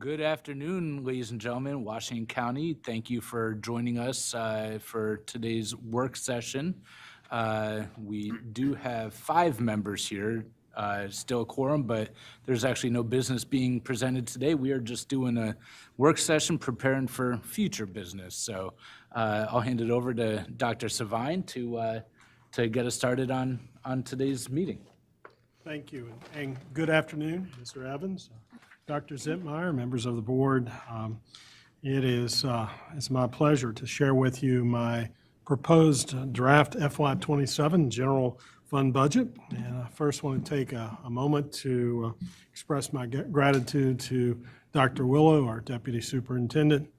Good afternoon, ladies and gentlemen, Washington County. Thank you for joining us for today's work session. We do have 5 members here, still a quorum, but there's actually no business being presented today. We are just doing a work session preparing for future business. So I'll hand it over to Dr. Savine to get us started on today's meeting. Thank you, and good afternoon, Mr. Evans, Dr. Zentmeyer, members of the board. It's my pleasure to share with you my proposed draft FY27 general fund budget. And I first want to take a moment to express my gratitude to Dr. Willow, our deputy superintendent,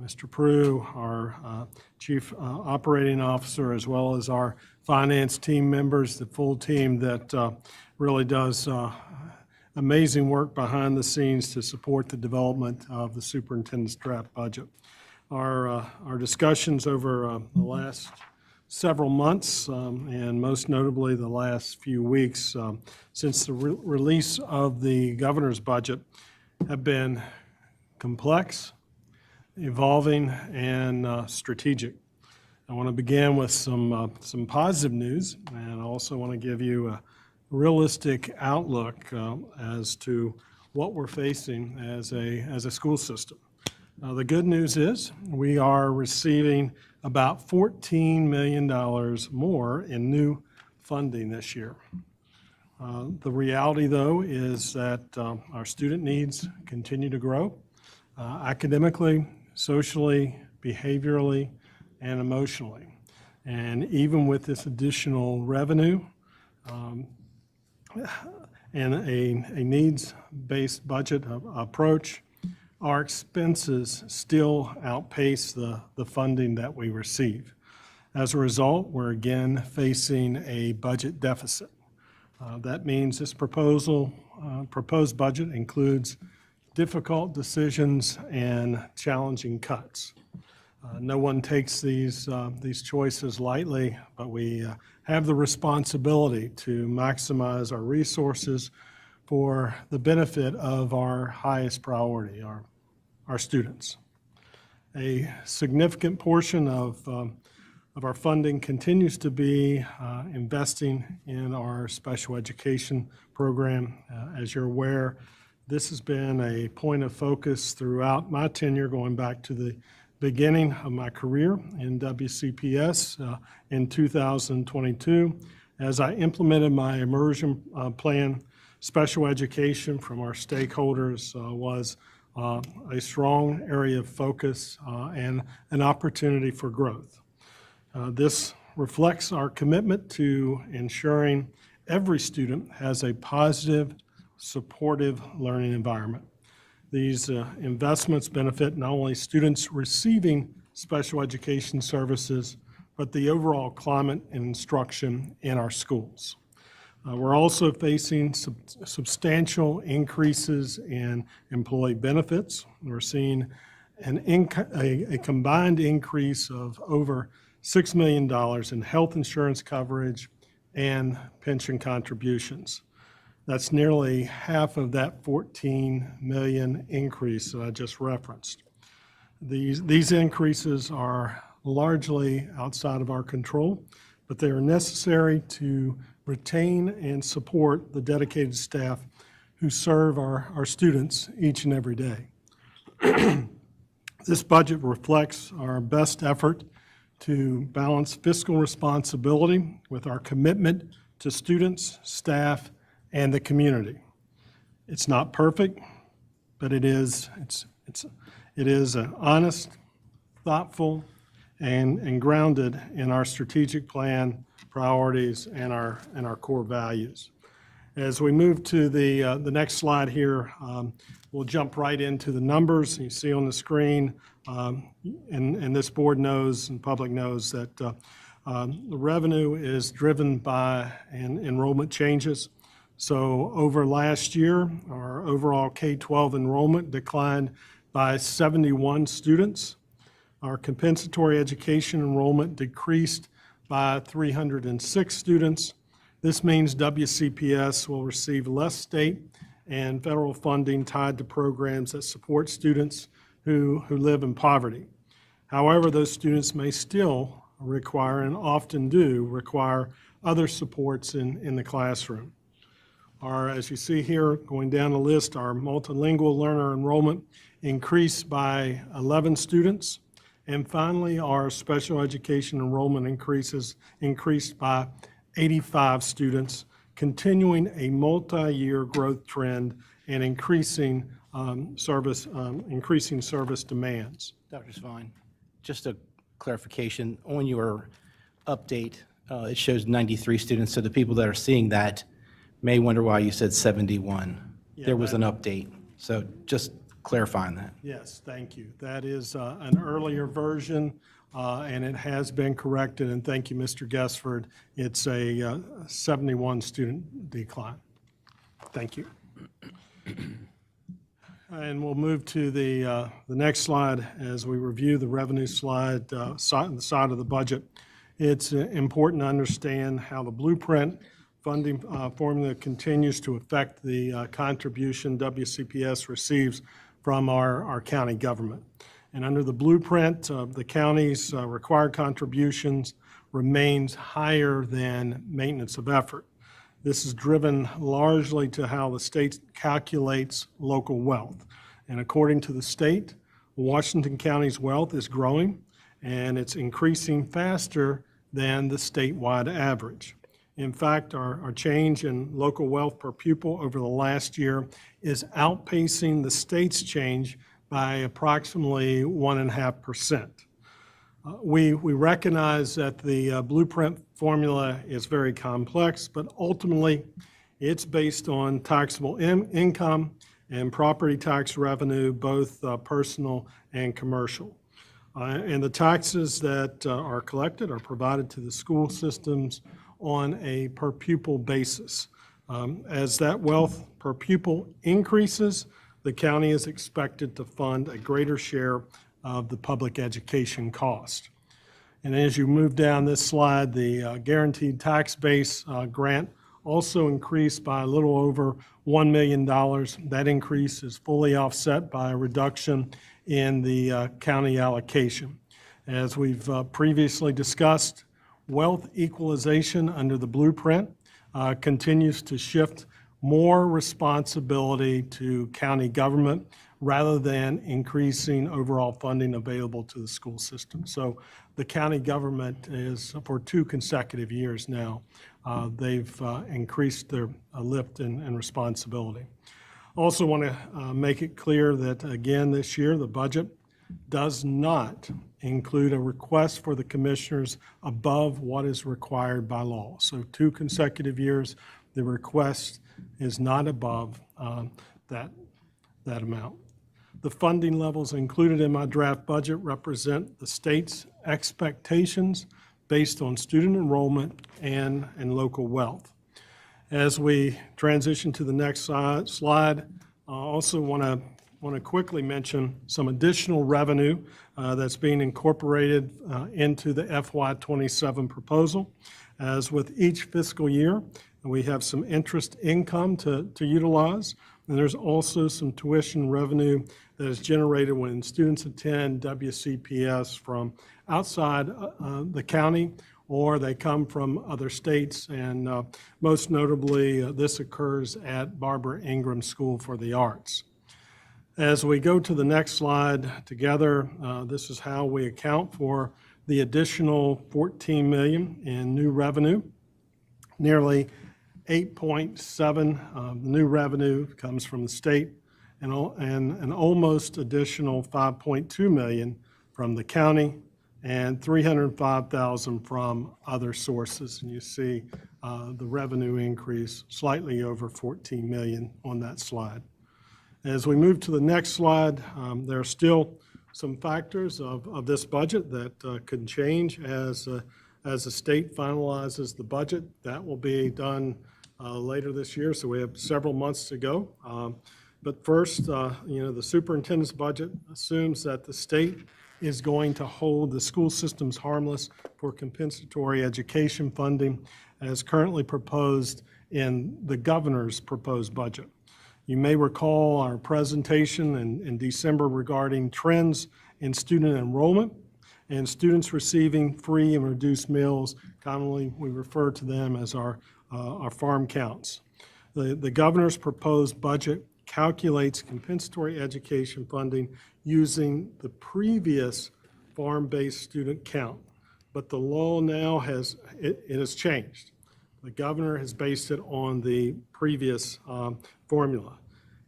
Mr. Prue, our chief operating officer, as well as our finance team members, the full team that really does amazing work behind the scenes to support the development of the superintendent's draft budget. Our discussions over the last several months, and most notably the last few weeks since the release of the governor's budget, have been complex, evolving, and strategic. I want to begin with some positive news, and I also want to give you a realistic outlook as to what we're facing as a school system. The good news is we are receiving about $14 million more in new funding this year. The reality, though, is that our student needs continue to grow academically, socially, behaviorally, and emotionally. And even with this additional revenue, and a needs-based budget approach, our expenses still outpace the funding that we receive. As a result, we're again facing a budget deficit. That means this proposed budget includes difficult decisions and challenging cuts. No one takes these choices lightly, but we have the responsibility to maximize our resources for the benefit of our highest priority, our students. A significant portion of our funding continues to be investing in our special education program. As you're aware, this has been a point of focus throughout my tenure, going back to the beginning of my career in WCPS in 2022. As I implemented my immersion plan, special education from our stakeholders was a strong area of focus and an opportunity for growth. This reflects our commitment to ensuring every student has a positive, supportive learning environment. These investments benefit not only students receiving special education services, but the overall climate and instruction in our schools. We're also facing substantial increases in employee benefits. We're seeing a combined increase of over $6 million in health insurance coverage and pension contributions. That's nearly half of that 14 million increase that I just referenced. These increases are largely outside of our control, but they are necessary to retain and support the dedicated staff who serve our students each and every day. This budget reflects our best effort to balance fiscal responsibility with our commitment to students, staff, and the community. It's not perfect, but it is an honest, thoughtful, and grounded in our strategic plan, priorities, and our core values. As we move to the next slide here, we'll jump right into the numbers. You see on the screen, and this board knows and public knows that the revenue is driven by enrollment changes. So over last year, our overall K-12 enrollment declined by 71 students. Our compensatory education enrollment decreased by 306 students. This means WCPS will receive less state and federal funding tied to programs that support students who live in poverty. However, those students may still require, and often do require, other supports in the classroom. As you see here, going down the list, our multilingual learner enrollment increased by 11 students. And finally, our special education enrollment increased by 85 students, continuing a multi-year growth trend and increasing service demands. Dr. Svine, just a clarification. On your update, it shows 93 students, so the people that are seeing that may wonder why you said 71. Yeah, There was an update, so just clarifying that. Yes, thank you. That is an earlier version, and it has been corrected, and thank you, Mr. Guessford. It's a 71 student decline. Thank you. And we'll move to the next slide as we review the revenue slide, the side of the budget. It's important to understand how the blueprint funding formula continues to affect the contribution WCPS receives from our county government. And under the blueprint, the county's required contributions remains higher than maintenance of effort. This is driven largely to how the state calculates local wealth. And according to the state, Washington County's wealth is growing, and it's increasing faster than the statewide average. In fact, our change in local wealth per pupil over the last year is outpacing the state's change by approximately 1.5%. We recognize that the blueprint formula is very complex, but ultimately it's based on taxable income and property tax revenue, both personal and commercial. And the taxes that are collected are provided to the school systems on a per pupil basis. As that wealth per pupil increases, the county is expected to fund a greater share of the public education cost. And as you move down this slide, the guaranteed tax base grant also increased by a little over $1 million. That increase is fully offset by a reduction in the county allocation. As we've previously discussed, wealth equalization under the blueprint continues to shift more responsibility to county government rather than increasing overall funding available to the school system. So the county government is, for 2 consecutive years now, they've increased their lift and responsibility. Also want to make it clear that, again, this year, the budget does not include a request for the commissioners above what is required by law. So 2 consecutive years, the request is not above that amount. The funding levels included in my draft budget represent the state's expectations based on student enrollment and local wealth. As we transition to the next slide, I also want to quickly mention some additional revenue that's being incorporated into the FY27 proposal. As with each fiscal year, we have some interest income to utilize, and there's also some tuition revenue that is generated when students attend WCPS from outside the county, or they come from other states, and most notably, this occurs at Barbara Ingram School for the Arts. As we go to the next slide together, this is how we account for the additional $14 million in new revenue. Nearly 8.7 new revenue comes from the state, and an almost additional 5.2 million from the county, and 305,000 from other sources. And you see the revenue increase slightly over 14 million on that slide. As we move to the next slide, there are still some factors of this budget that could change as the state finalizes the budget. That will be done later this year, so we have several months to go. But first, the superintendent's budget assumes that the state is going to hold the school systems harmless for compensatory education funding as currently proposed in the governor's proposed budget. You may recall our presentation in December regarding trends in student enrollment and students receiving free and reduced meals. Commonly, we refer to them as our farm counts. The governor's proposed budget calculates compensatory education funding using the previous farm-based student count, but the law now has changed. The governor has based it on the previous formula.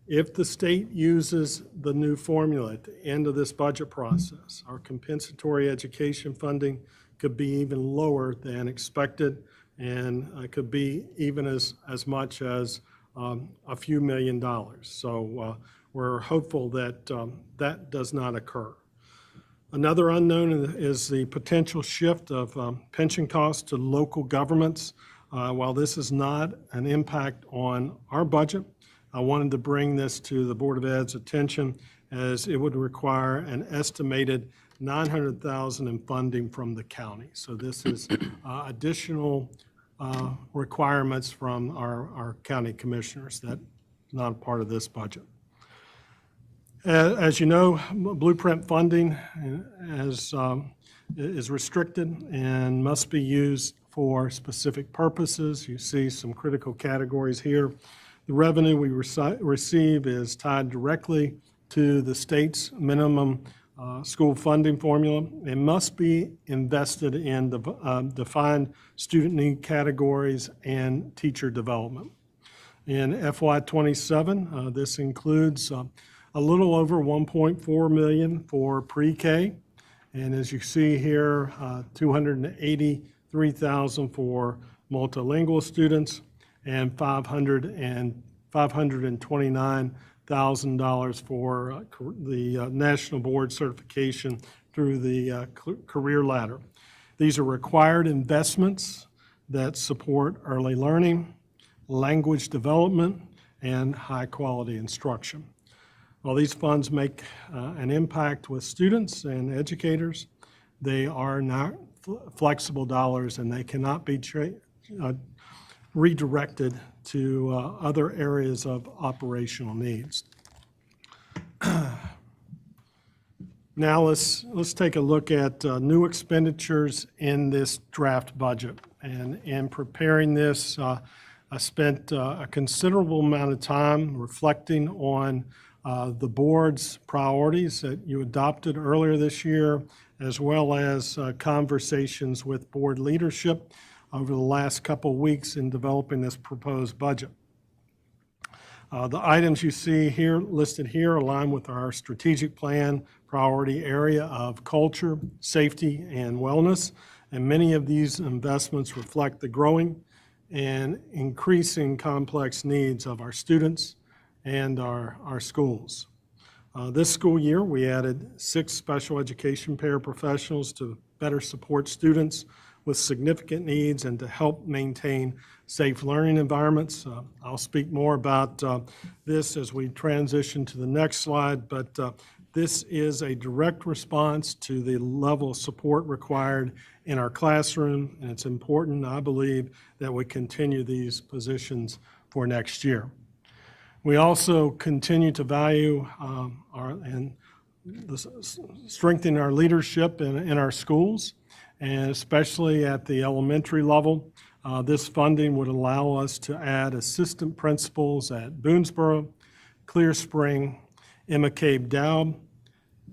If the state uses the new formula at the end of this budget process, our compensatory education funding could be even lower than expected, and could be even as much as a few $1 million. So we're hopeful that that does not occur. Another unknown is the potential shift of pension costs to local governments. While this is not an impact on our budget, I wanted to bring this to the Board of Ed's attention, as it would require an estimated $900,000 in funding from the county. So this is additional requirements from our county commissioners that is not a part of this budget. As you know, Blueprint funding is restricted and must be used for specific purposes. You see some critical categories here. The revenue we receive is tied directly to the state's minimum school funding formula. It must be invested in the defined student need categories and teacher development. In FY27, this includes a little over $1.4 million for pre-K, and as you see here, $283,000 for multilingual students, and $529,000 for the National Board certification through the Career Ladder. These are required investments that support early learning, language development, and high-quality instruction. While these funds make an impact with students and educators, they are not flexible dollars, and they cannot be redirected to other areas of operational needs. Now let's take a look at new expenditures in this draft budget. And in preparing this, I spent a considerable amount of time reflecting on the board's priorities that you adopted earlier this year, as well as conversations with board leadership over the last couple of weeks in developing this proposed budget. The items you see here listed here align with our strategic plan priority area of culture, safety, and wellness, and many of these investments reflect the growing and increasing complex needs of our students and our schools. This school year, we added 6 special education paraprofessionals to better support students with significant needs and to help maintain safe learning environments. I'll speak more about this as we transition to the next slide, but this is a direct response to the level of support required in our classroom, and it's important, I believe, that we continue these positions for next year. We also continue to value strengthen our leadership in our schools, and especially at the elementary level. This funding would allow us to add assistant principals at Boonesboro, Clear Spring, Emma Cave Dowd,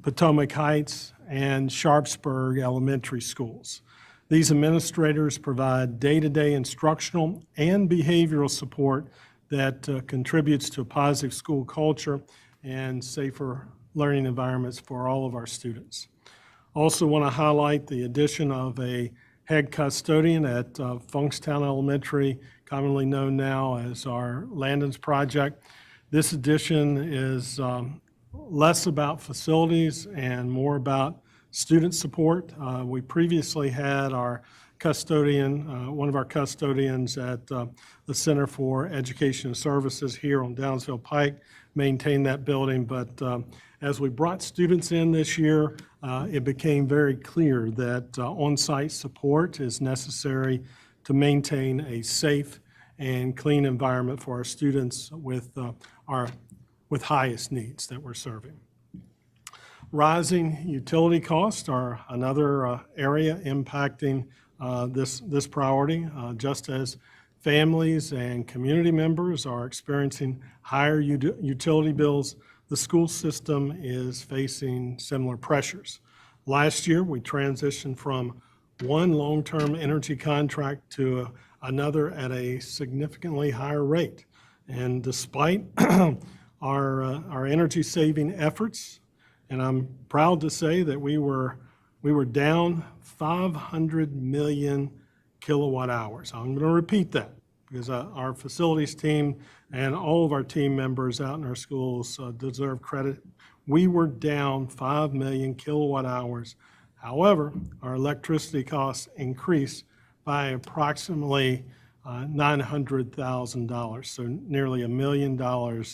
Potomac Heights, and Sharpsburg elementary schools. These administrators provide day-to-day instructional and behavioral support that contributes to a positive school culture and safer learning environments for all of our students. Also want to highlight the addition of a head custodian at Funkstown Elementary, commonly known now as our Landon's Project. This addition is less about facilities and more about student support. We previously had our custodian, one of our custodians at the Center for Education and Services here on Downsville Pike, maintain that building, but as we brought students in this year, it became very clear that on-site support is necessary to maintain a safe and clean environment for our students with our with highest needs that we're serving. Rising utility costs are another area impacting this priority, just as families and community members are experiencing higher utility bills. The school system is facing similar pressures. Last year, we transitioned from one long-term energy contract to another at a significantly higher rate. And despite our energy-saving efforts, and I'm proud to say that we were down 500 million kilowatt hours. I'm going to repeat that because our facilities team and all of our team members out in our schools deserve credit. We were down 5 million kilowatt hours. However, our electricity costs increased by approximately $900,000, so nearly $1 million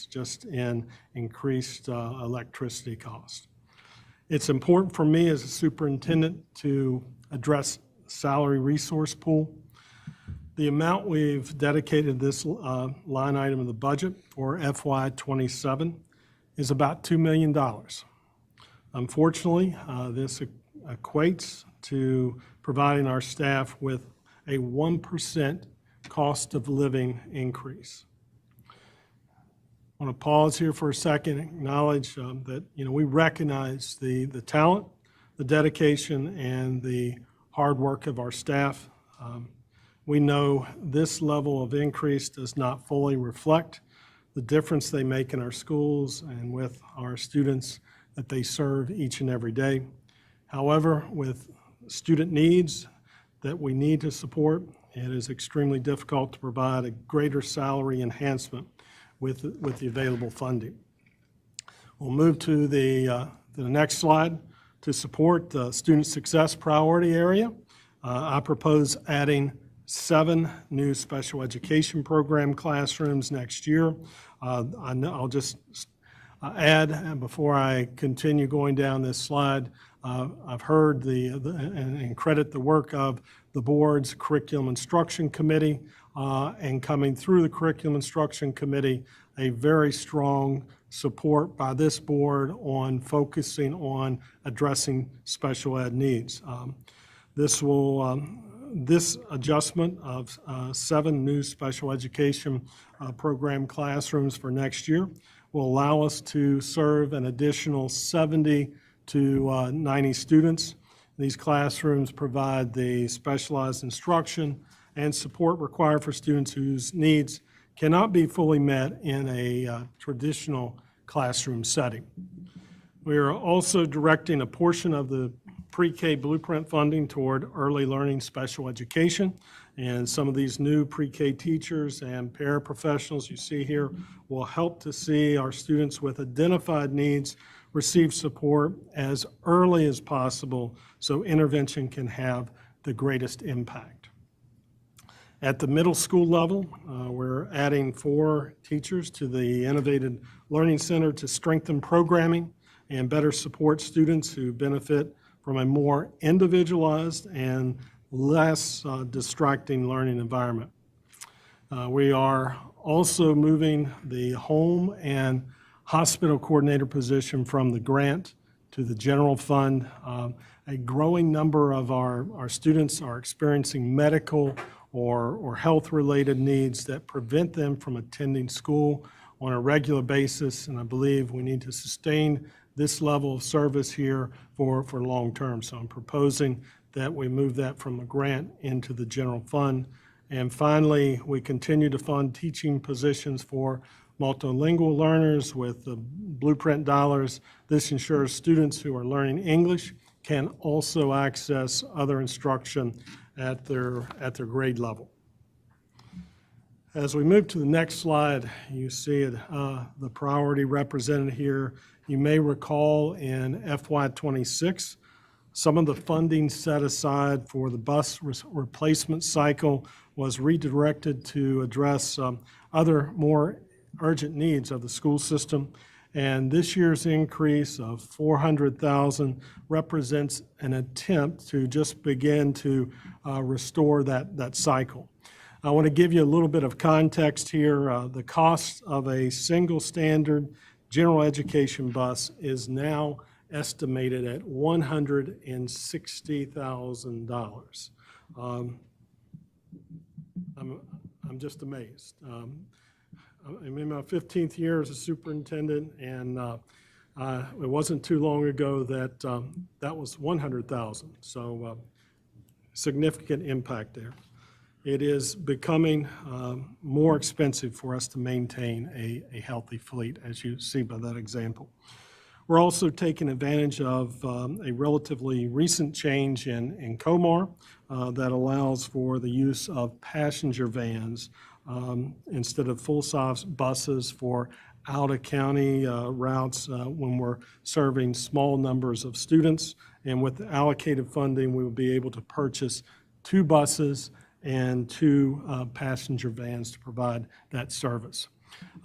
just in increased electricity costs. It's important for me as a superintendent to address salary resource pool. The amount we've dedicated this line item in the budget for FY27 is about $2 million. Unfortunately, this equates to providing our staff with a 1% cost of living increase. I want to pause here for a second and acknowledge that we recognize the talent, the dedication, and the hard work of our staff. We know this level of increase does not fully reflect the difference they make in our schools and with our students that they serve each and every day. However, with student needs that we need to support, it is extremely difficult to provide a greater salary enhancement with the available funding. We'll move to the next slide. To support the student success priority area, I propose adding 7 new special education program classrooms next year. I'll just add, before I continue going down this slide, I've heard and credit the work of the board's Curriculum Instruction Committee, and coming through the Curriculum Instruction Committee, a very strong support by this board on focusing on addressing special ed needs. This adjustment of 7 new special education program classrooms for next year will allow us to serve an additional 70 to 90 students. These classrooms provide the specialized instruction and support required for students whose needs cannot be fully met in a traditional classroom setting. We are also directing a portion of the pre-K blueprint funding toward early learning special education. And some of these new pre-K teachers and paraprofessionals you see here will help to see our students with identified needs receive support as early as possible so intervention can have the greatest impact. At the middle school level, we're adding 4 teachers to the Innovative Learning Center to strengthen programming and better support students who benefit from a more individualized and less distracting learning environment. We are also moving the home and hospital coordinator position from the grant to the general fund. A growing number of our students are experiencing medical or health-related needs that prevent them from attending school on a regular basis, and I believe we need to sustain this level of service here for long term. So I'm proposing that we move that from the grant into the general fund. And finally, we continue to fund teaching positions for multilingual learners with the Blueprint dollars. This ensures students who are learning English can also access other instruction at their grade level. As we move to the next slide, you see it, the priority represented here. You may recall in FY26, some of the funding set aside for the bus replacement cycle was redirected to address other more urgent needs of the school system. And this year's increase of $400,000 represents an attempt to just begin to restore that cycle. I want to give you a little bit of context here. The cost of a single standard general education bus is now estimated at $160,000. I'm just amazed. I'm in my 15th year as a superintendent, and it wasn't too long ago that that was 100,000. So significant impact there. It is becoming more expensive for us to maintain a healthy fleet, as you see by that example. We're also taking advantage of a relatively recent change in COMAR that allows for the use of passenger vans instead of full-size buses for out-of-county routes when we're serving small numbers of students. And with the allocated funding, we will be able to purchase 2 buses and 2 passenger vans to provide that service.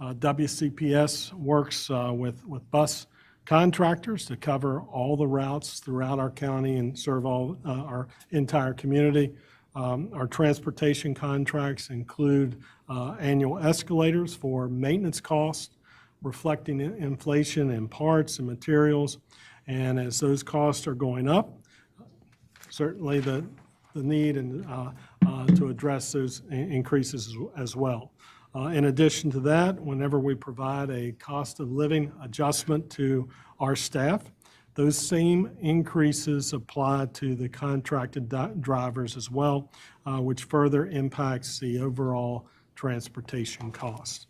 WCPS works with bus contractors to cover all the routes throughout our county and serve all our entire community. Our transportation contracts include annual escalators for maintenance costs, reflecting inflation in parts and materials. And as those costs are going up, certainly the need to address those increases as well. In addition to that, whenever we provide a cost of living adjustment to our staff, those same increases apply to the contracted drivers as well, which further impacts the overall transportation cost.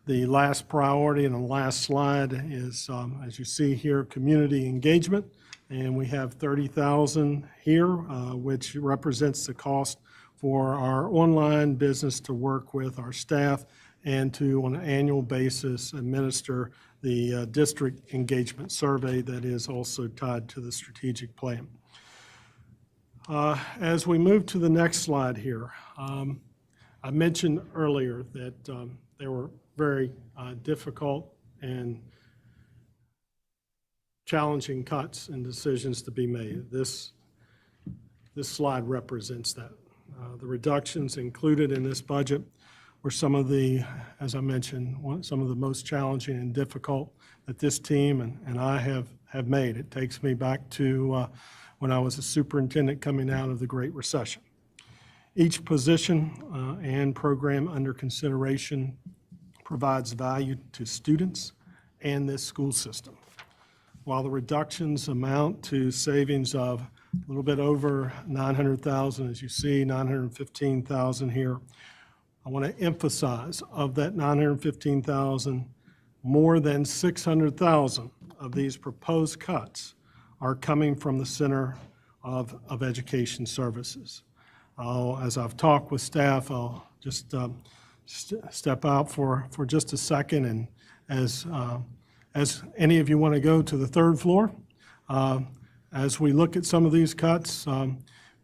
The last priority and the last slide is, as you see here, community engagement. And we have $30,000 here, which represents the cost for our online business to work with our staff and to, on an annual basis, administer the district engagement survey that is also tied to the strategic plan. As we move to the next slide here, I mentioned earlier that there were very difficult and challenging cuts and decisions to be made. This slide represents that. The reductions included in this budget were some of the, as I mentioned, some of the most challenging and difficult that this team and I have made. It takes me back to when I was a superintendent coming out of the Great Recession. Each position and program under consideration provides value to students and this school system. While the reductions amount to savings of a little bit over $900,000, as you see, $915,000 here, I want to emphasize of that $915,000, more than $600,000 of these proposed cuts are coming from the Center of Education Services. As I've talked with staff, I'll just step out for just a second, and as any of you want to go to the 3rd floor, as we look at some of these cuts,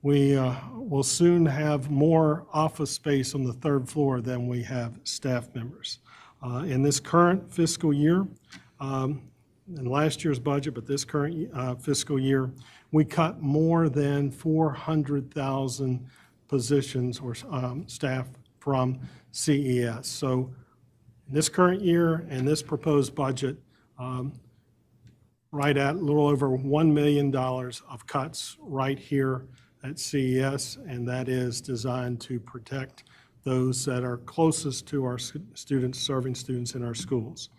we will soon have more office space on the 3rd floor than we have staff members. In this current fiscal year, in last year's budget, but this current fiscal year, we cut more than 400,000 positions or staff from CES. So in this current year and this proposed budget, right at a little over $1 million of cuts right here at CES, and that is designed to protect those that are closest to our students, serving students in our schools.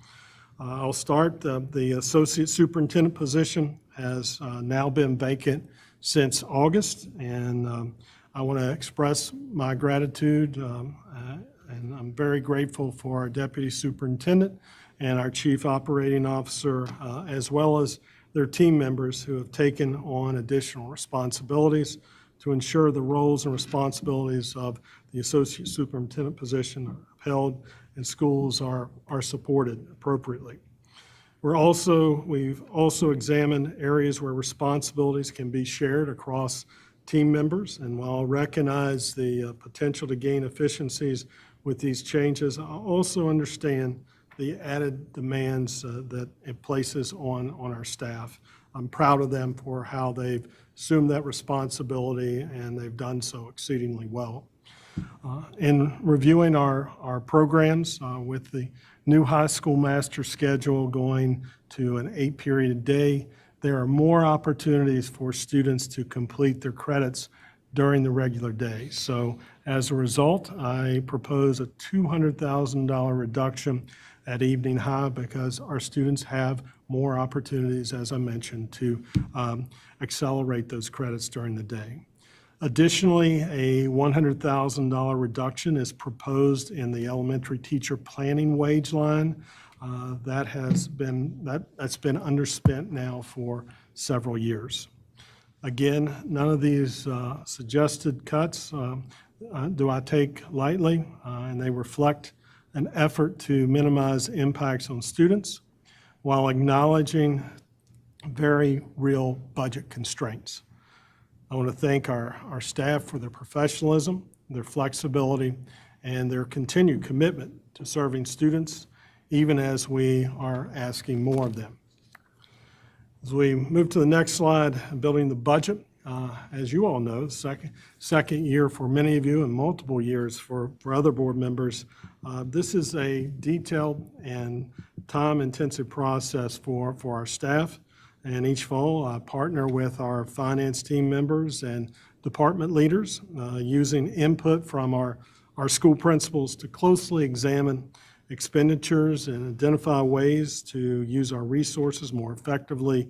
I'll start. The associate superintendent position has now been vacant since August, and I want to express my gratitude, and I'm very grateful for our deputy superintendent and our chief operating officer, as well as their team members who have taken on additional responsibilities to ensure the roles and responsibilities of the associate superintendent position are upheld and schools are supported appropriately. We've also examined areas where responsibilities can be shared across team members, and while I recognize the potential to gain efficiencies with these changes, I also understand the added demands that it places on our staff. I'm proud of them for how they've assumed that responsibility, and they've done so exceedingly well. In reviewing our programs with the new high school master schedule going to an 8-period day, there are more opportunities for students to complete their credits during the regular day. So as a result, I propose a $200,000 reduction at Evening High because our students have more opportunities, as I mentioned, to accelerate those credits during the day. Additionally, a $100,000 reduction is proposed in the elementary teacher planning wage line. That's been underspent now for several years. Again, none of these suggested cuts do I take lightly, and they reflect an effort to minimize impacts on students while acknowledging very real budget constraints. I want to thank our staff for their professionalism, their flexibility, and their continued commitment to serving students, even as we are asking more of them. As we move to the next slide, building the budget, as you all know, second year for many of you and multiple years for other board members, this is a detailed and time-intensive process for our staff. And each fall, I partner with our finance team members and department leaders using input from our school principals to closely examine expenditures and identify ways to use our resources more effectively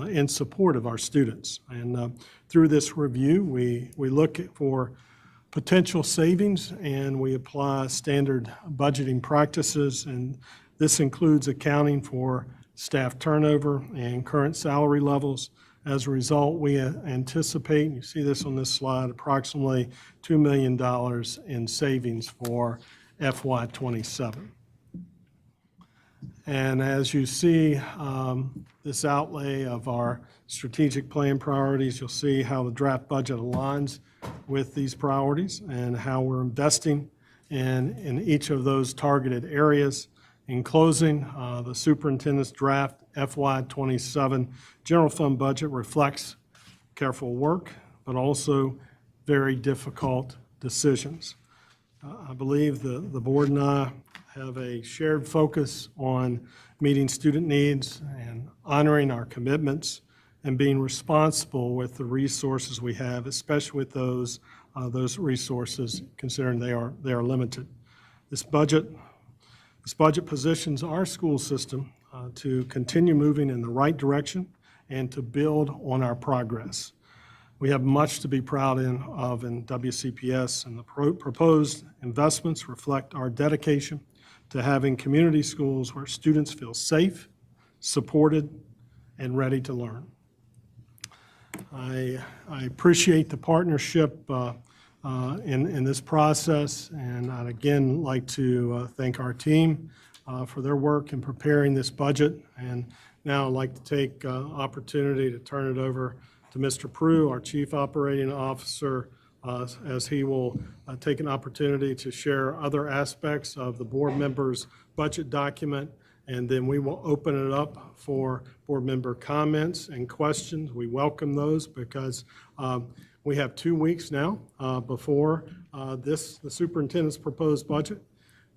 in support of our students. And through this review, we look for potential savings and we apply standard budgeting practices. And this includes accounting for staff turnover and current salary levels. As a result, we anticipate, you see this on this slide, approximately $2 million in savings for FY27. And as you see this outlay of our strategic plan priorities, you'll see how the draft budget aligns with these priorities and how we're investing in each of those targeted areas. In closing, the superintendent's draft FY27 general fund budget reflects careful work, but also very difficult decisions. I believe the board and I have a shared focus on meeting student needs and honoring our commitments and being responsible with the resources we have, especially with those resources, considering they are limited. This budget positions our school system to continue moving in the right direction and to build on our progress. We have much to be proud of in WCPS, and the proposed investments reflect our dedication to having community schools where students feel safe, supported, and ready to learn. I appreciate the partnership in this process, and I'd again like to thank our team for their work in preparing this budget. And now I'd like to take opportunity to turn it over to Mr. Prue, our Chief Operating Officer, as he will take an opportunity to share other aspects of the board members' budget document, and then we will open it up for board member comments and questions. We welcome those because we have 2 weeks now before the superintendent's proposed budget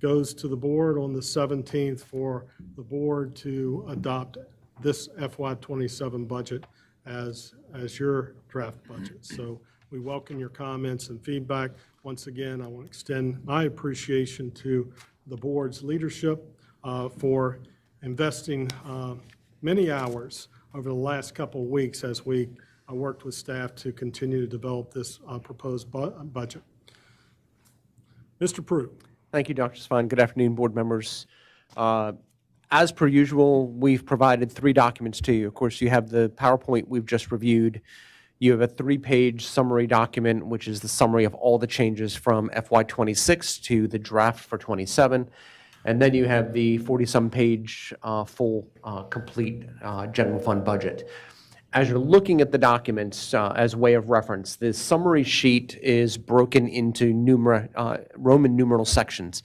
goes to the board on the 17th for the board to adopt this FY27 budget as your draft budget. So we welcome your comments and feedback. Once again, I want to extend my appreciation to the board's leadership for investing many hours over the last couple of weeks as we worked with staff to continue to develop this proposed budget. Mr. Prue. Thank you, Dr. Svine. Good afternoon, board members. As per usual, we've provided 3 documents to you. Of course, you have the PowerPoint we've just reviewed. You have a 3-page summary document, which is the summary of all the changes from FY26 to the draft for 27. And then you have the 40-some page full, complete general fund budget. As you're looking at the documents as a way of reference, the summary sheet is broken into Roman numeral sections.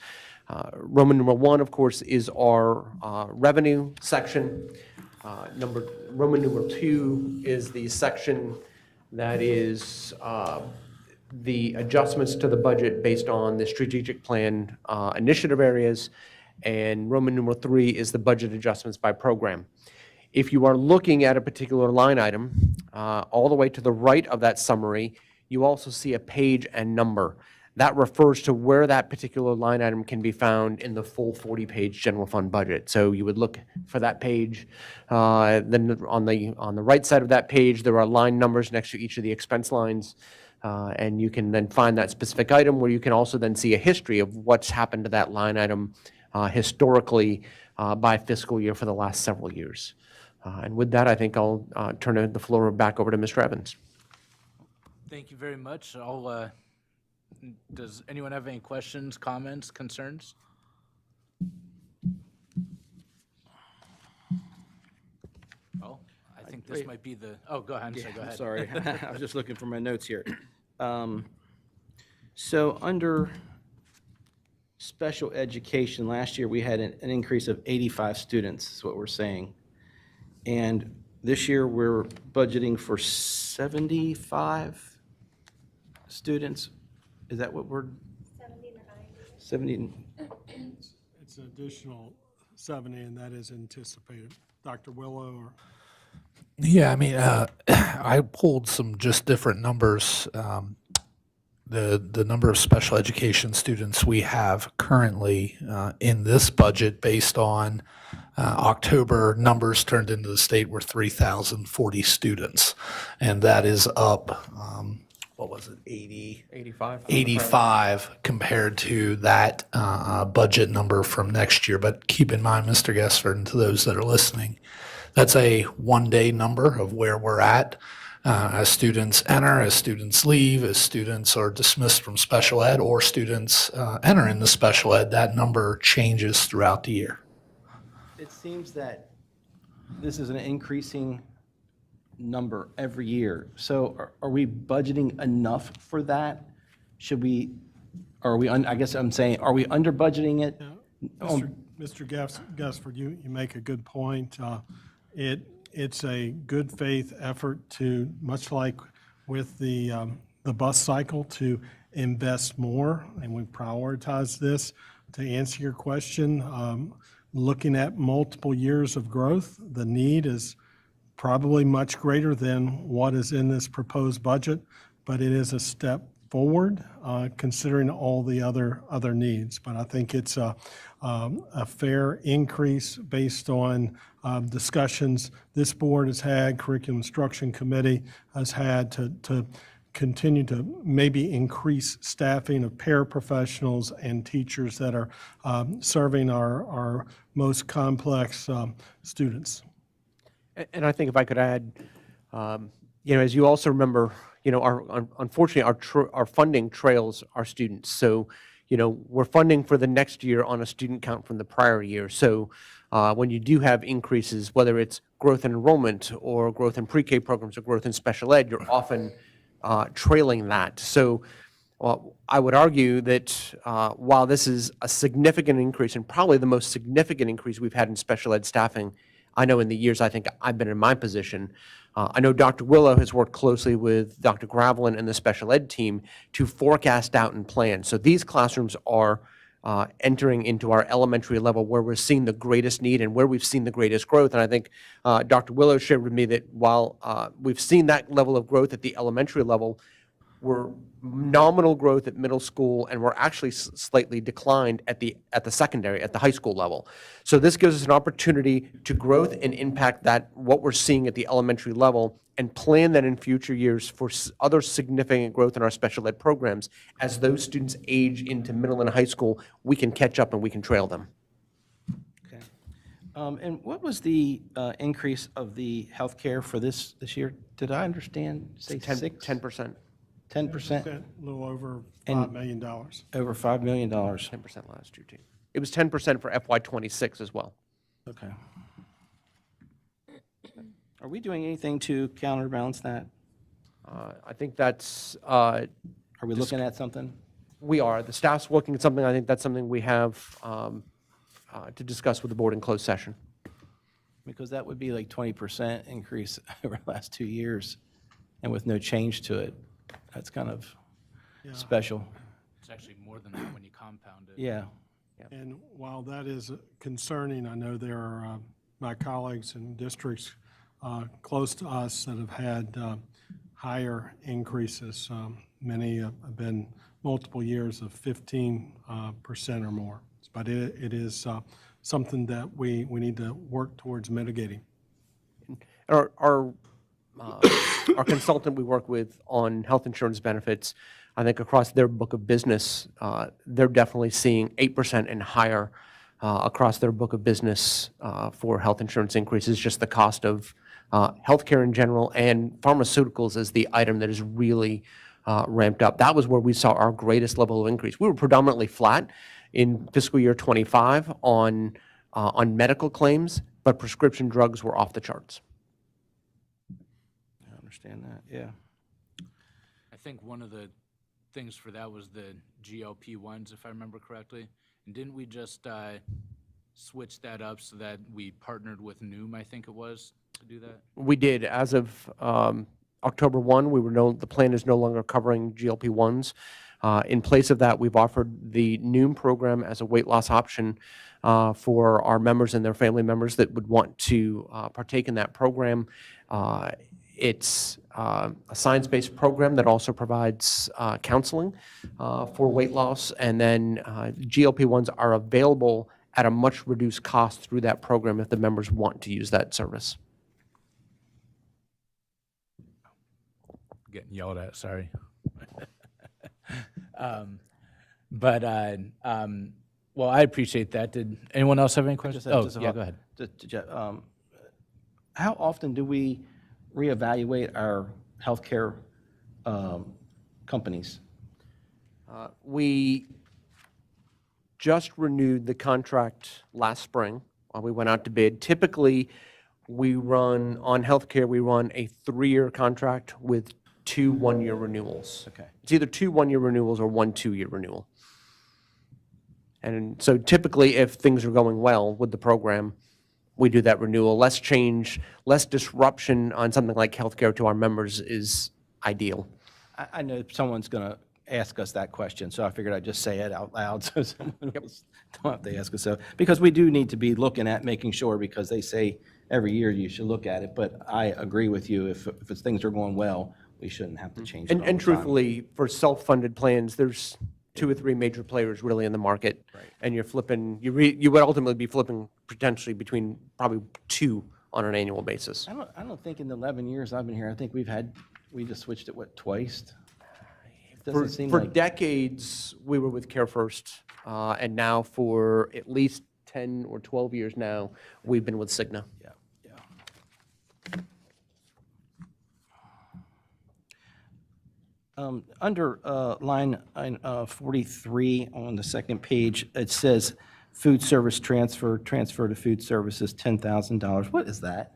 Roman numeral 1, of course, is our revenue section. Roman numeral 2 is the section that is the adjustments to the budget based on the strategic plan initiative areas, and Roman numeral 3 is the budget adjustments by program. If you are looking at a particular line item, all the way to the right of that summary, you also see a page and number. That refers to where that particular line item can be found in the full 40-page general fund budget. So you would look for that page. Then on the right side of that page, there are line numbers next to each of the expense lines. And you can then find that specific item, where you can also then see a history of what's happened to that line item historically by fiscal year for the last several years. And with that, I think I'll turn the floor back over to Mr. Evans. Thank you very much. Does anyone have any questions, comments, concerns? Oh, I think this might be the, oh, go ahead, I'm sorry, go ahead. Sorry, I was just looking for my notes here. So under special education, last year, we had an increase of 85 students, is what we're saying. And this year, we're budgeting for 75 students. Is that what we're? 70. It's an additional 70, and that is anticipated. Dr. Willow or? Yeah, I mean, I pulled some just different numbers. The number of special education students we have currently in this budget based on October numbers turned into the state were 3,040 students. And that is up, what was it, 85? 85 compared to that budget number from next year. But keep in mind, Mr. Gessler, and to those that are listening, that's a one-day number of where we're at. As students enter, as students leave, as students are dismissed from special ed, or students enter into special ed, that number changes throughout the year. It seems that this is an increasing number every year. So are we budgeting enough for that? Should we, are we, I guess I'm saying, are we under budgeting it? Mr. Gessford, you make a good point. It's a good faith effort to, much like with the bus cycle, to invest more, and we prioritize this. To answer your question, looking at multiple years of growth, the need is probably much greater than what is in this proposed budget, but it is a step forward considering all the other needs. But I think it's a fair increase based on discussions this board has had, Curriculum Instruction Committee has had to continue to maybe increase staffing of paraprofessionals and teachers that are serving our most complex students. And I think if I could add, as you also remember, unfortunately, our funding trails our students. So, we're funding for the next year on a student count from the prior year. So when you do have increases, whether it's growth in enrollment or growth in pre-K programs or growth in special ed, you're often trailing that. So I would argue that while this is a significant increase, and probably the most significant increase we've had in special ed staffing, I know in the years I think I've been in my position, I know Dr. Willow has worked closely with Dr. Gravelin and the special ed team to forecast out and plan. So these classrooms are entering into our elementary level where we're seeing the greatest need and where we've seen the greatest growth. And I think Dr. Willow shared with me that while we've seen that level of growth at the elementary level, we're nominal growth at middle school, and we're actually slightly declined at the secondary, at the high school level. So this gives us an opportunity to growth and impact that, what we're seeing at the elementary level, and plan that in future years for other significant growth in our special ed programs. As those students age into middle and high school, we can catch up and we can trail them. Okay. And what was the increase of the healthcare for this year? Did I understand, say 10%. 10%? A little over $5 million. Over $5 million. 10% last year, too. It was 10% for FY26 as well. Okay. Are we doing anything to counterbalance that? I think that's, Are we looking at something? we are. The staff's working at something. I think that's something we have to discuss with the board in closed session. Because that would be like 20% increase over the last 2 years, and with no change to it. That's kind of special. It's actually more than that when you compound it. Yeah. And while that is concerning, I know there are my colleagues in districts close to us that have had higher increases. Many have been multiple years of 15% or more. But it is something that we need to work towards mitigating. Our consultant we work with on health insurance benefits, I think across their book of business, they're definitely seeing 8% and higher across their book of business for health insurance increases. Just the cost of healthcare in general and pharmaceuticals is the item that is really ramped up. That was where we saw our greatest level of increase. We were predominantly flat in fiscal year '25 on medical claims, but prescription drugs were off the charts. I understand that, yeah. I think one of the things for that was the GLP-1s, if I remember correctly. And didn't we just switch that up so that we partnered with Noom, I think it was, to do that? We did. As of October 1, the plan is no longer covering GLP-1s. In place of that, we've offered the Noom program as a weight loss option for our members and their family members that would want to partake in that program. It's a science-based program that also provides counseling for weight loss, and then GLP-1s are available at a much reduced cost through that program if the members want to use that service. Getting yelled at, sorry. Well, I appreciate that. Did anyone else have any questions? Just Oh, yeah, go ahead. How often do we reevaluate our healthcare companies? We just renewed the contract last spring while we went out to bid. Typically, on healthcare, we run a 3-year contract with 2 one-year renewals. Okay. It's either 2 one-year renewals or 1 2-year renewal. And so typically, if things are going well with the program, we do that renewal. Less change, less disruption on something like healthcare to our members is ideal. I know someone's going to ask us that question, so I figured I'd just say it out loud so someone else don't have to ask us. So, because we do need to be looking at making sure, because they say every year you should look at it, but I agree with you. If things are going well, we shouldn't have to change it all the time. And truthfully, for self-funded plans, there's 2 or 3 major players really in the market. Right. And you're flipping, you would ultimately be flipping potentially between probably 2 on an annual basis. I don't think in the 11 years I've been here, I think we just switched it, twice? It doesn't seem For like. decades, we were with Care First, and now for at least 10 or 12 years now, we've been with Cigna. Yeah. Under line 43 on the second page, it says food service transfer to food services, $10,000. What is that?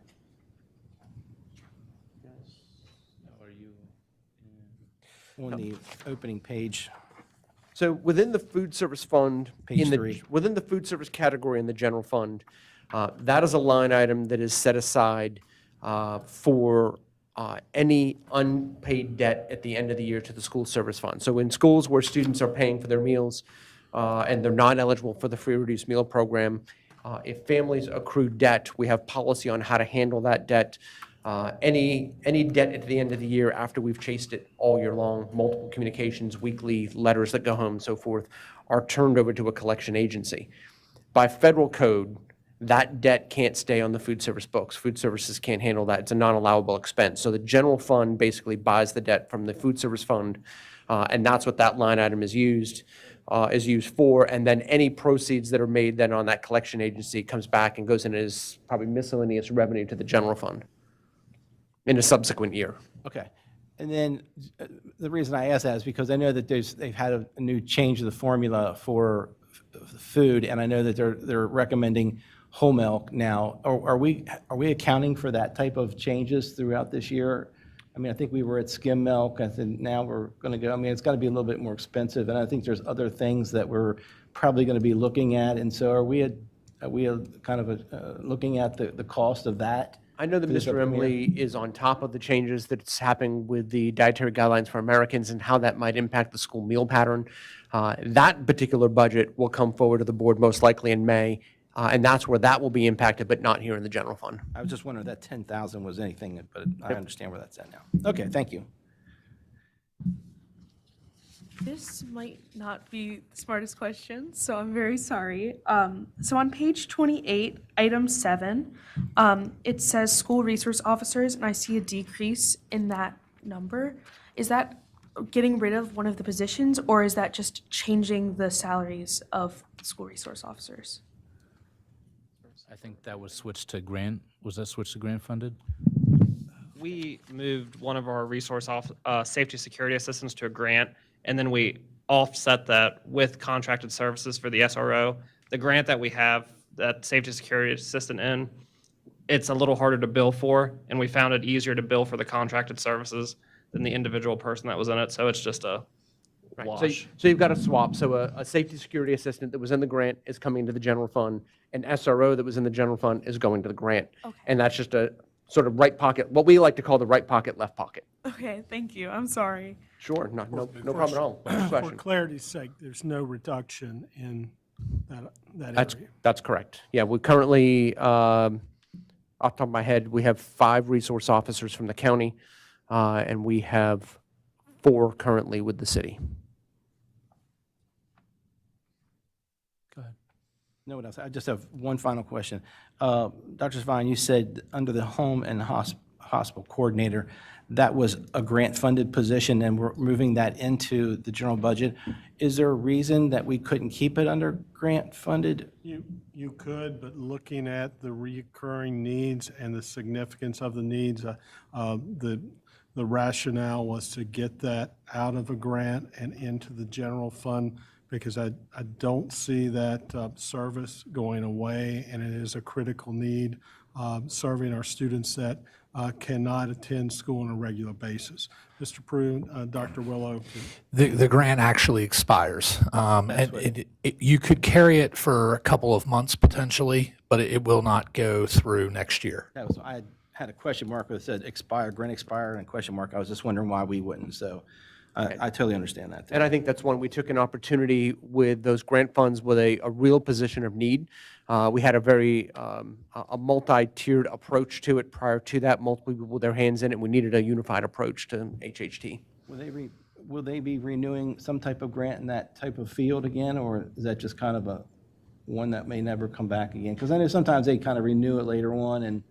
On the opening page. So within the food service fund, Page 3. within the food service category in the general fund, that is a line item that is set aside for any unpaid debt at the end of the year to the school service fund. So in schools where students are paying for their meals and they're not eligible for the free reduced meal program, if families accrue debt, we have policy on how to handle that debt. Any debt at the end of the year after we've chased it all year long, multiple communications, weekly letters that go home and so forth, are turned over to a collection agency. By federal code, that debt can't stay on the food service books. Food services can't handle that. It's a non-allowable expense. So the general fund basically buys the debt from the food service fund, and that's what that line item is used for. And then any proceeds that are made then on that collection agency comes back and goes in as probably miscellaneous revenue to the general fund in a subsequent year. Okay. And then the reason I ask that is because I know that they've had a new change of the formula for food, and I know that they're recommending whole milk now. Are we accounting for that type of changes throughout this year? I mean, I think we were at skim milk. I think now we're going to go. I mean, it's got to be a little bit more expensive, and I think there's other things that we're probably going to be looking at. And so, are we kind of looking at the cost of that I know that for this Mr. upcoming year? Emily is on top of the changes that's happening with the Dietary Guidelines for Americans and how that might impact the school meal pattern. That particular budget will come forward to the board most likely in May, and that's where that will be impacted, but not here in the general fund. I was just wondering if that 10,000 was anything, but I understand where that's at now. Okay, thank you. This might not be the smartest question, so I'm very sorry. So on page 28, item 7, it says school resource officers, and I see a decrease in that number. Is that getting rid of one of the positions, or is that just changing the salaries of school resource officers? I think that was switched to grant. Was that switched to grant funded? We moved one of our safety security assistants to a grant, and then we offset that with contracted services for the SRO. The grant that we have, that safety security assistant in, it's a little harder to bill for, and we found it easier to bill for the contracted services than the individual person that was in it, so it's just a So, wash. so you've got a swap. So a safety security assistant that was in the grant is coming to the general fund. An SRO that was in the general fund is going to the grant. Okay. And that's just a sort of right pocket, what we like to call the right pocket, left pocket. Okay, thank you. I'm sorry. Sure, no problem at all. Next For question. clarity's sake, there's no reduction in that That's, area. that's correct. Yeah, we currently, off the top of my head, we have 5 resource officers from the county, and we have 4 currently with the city. Go ahead. No one else. I just have one final question. Dr. Svine, you said under the home and hospital coordinator, that was a grant-funded position, and we're moving that into the general budget. Is there a reason that we couldn't keep it under grant-funded? You could, but looking at the recurring needs and the significance of the needs, the rationale was to get that out of a grant and into the general fund, because I don't see that service going away, and it is a critical need, serving our students that cannot attend school on a regular basis. Mr. Prue, Dr. Willow. The grant actually expires. And you could carry it for a couple of months potentially, but it will not go through next year. That was, I had a question mark that said expire, grant expire, and a question mark. I was just wondering why we wouldn't, so I totally understand that. And I think that's one, we took an opportunity with those grant funds with a real position of need. We had a very, a multi-tiered approach to it prior to that, multiple people with their hands in it. We needed a unified approach to HHT. Will they be renewing some type of grant in that type of field again, or is that just kind of a one that may never come back again? Because I know sometimes they kind of renew it later on, and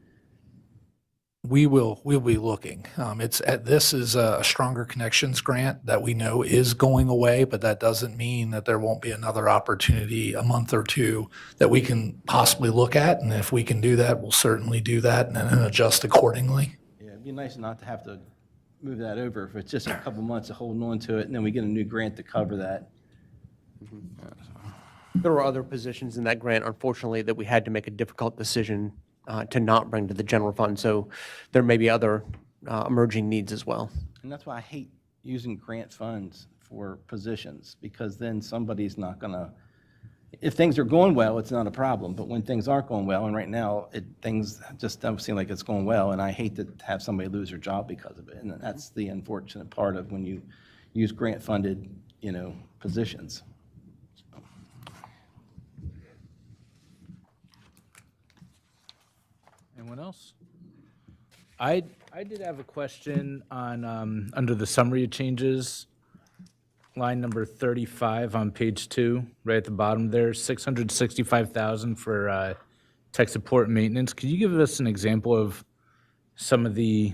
We'll be looking. This is a Stronger Connections grant that we know is going away, but that doesn't mean that there won't be another opportunity a month or two that we can possibly look at. And if we can do that, we'll certainly do that and adjust accordingly. yeah, it'd be nice not to have to move that over if it's just a couple months of holding on to it, and then we get a new grant to cover that. There were other positions in that grant, unfortunately, that we had to make a difficult decision to not bring to the general fund. So there may be other emerging needs as well. And that's why I hate using grant funds for positions, because then somebody's not gonna, if things are going well, it's not a problem, but when things aren't going well, and right now, things just don't seem like it's going well, and I hate to have somebody lose their job because of it, and that's the unfortunate part of when you use grant-funded, positions. Anyone else? I did have a question on, under the summary of changes, line number 35 on page 2, right at the bottom there, 665,000 for tech support and maintenance. Could you give us an example of some of the,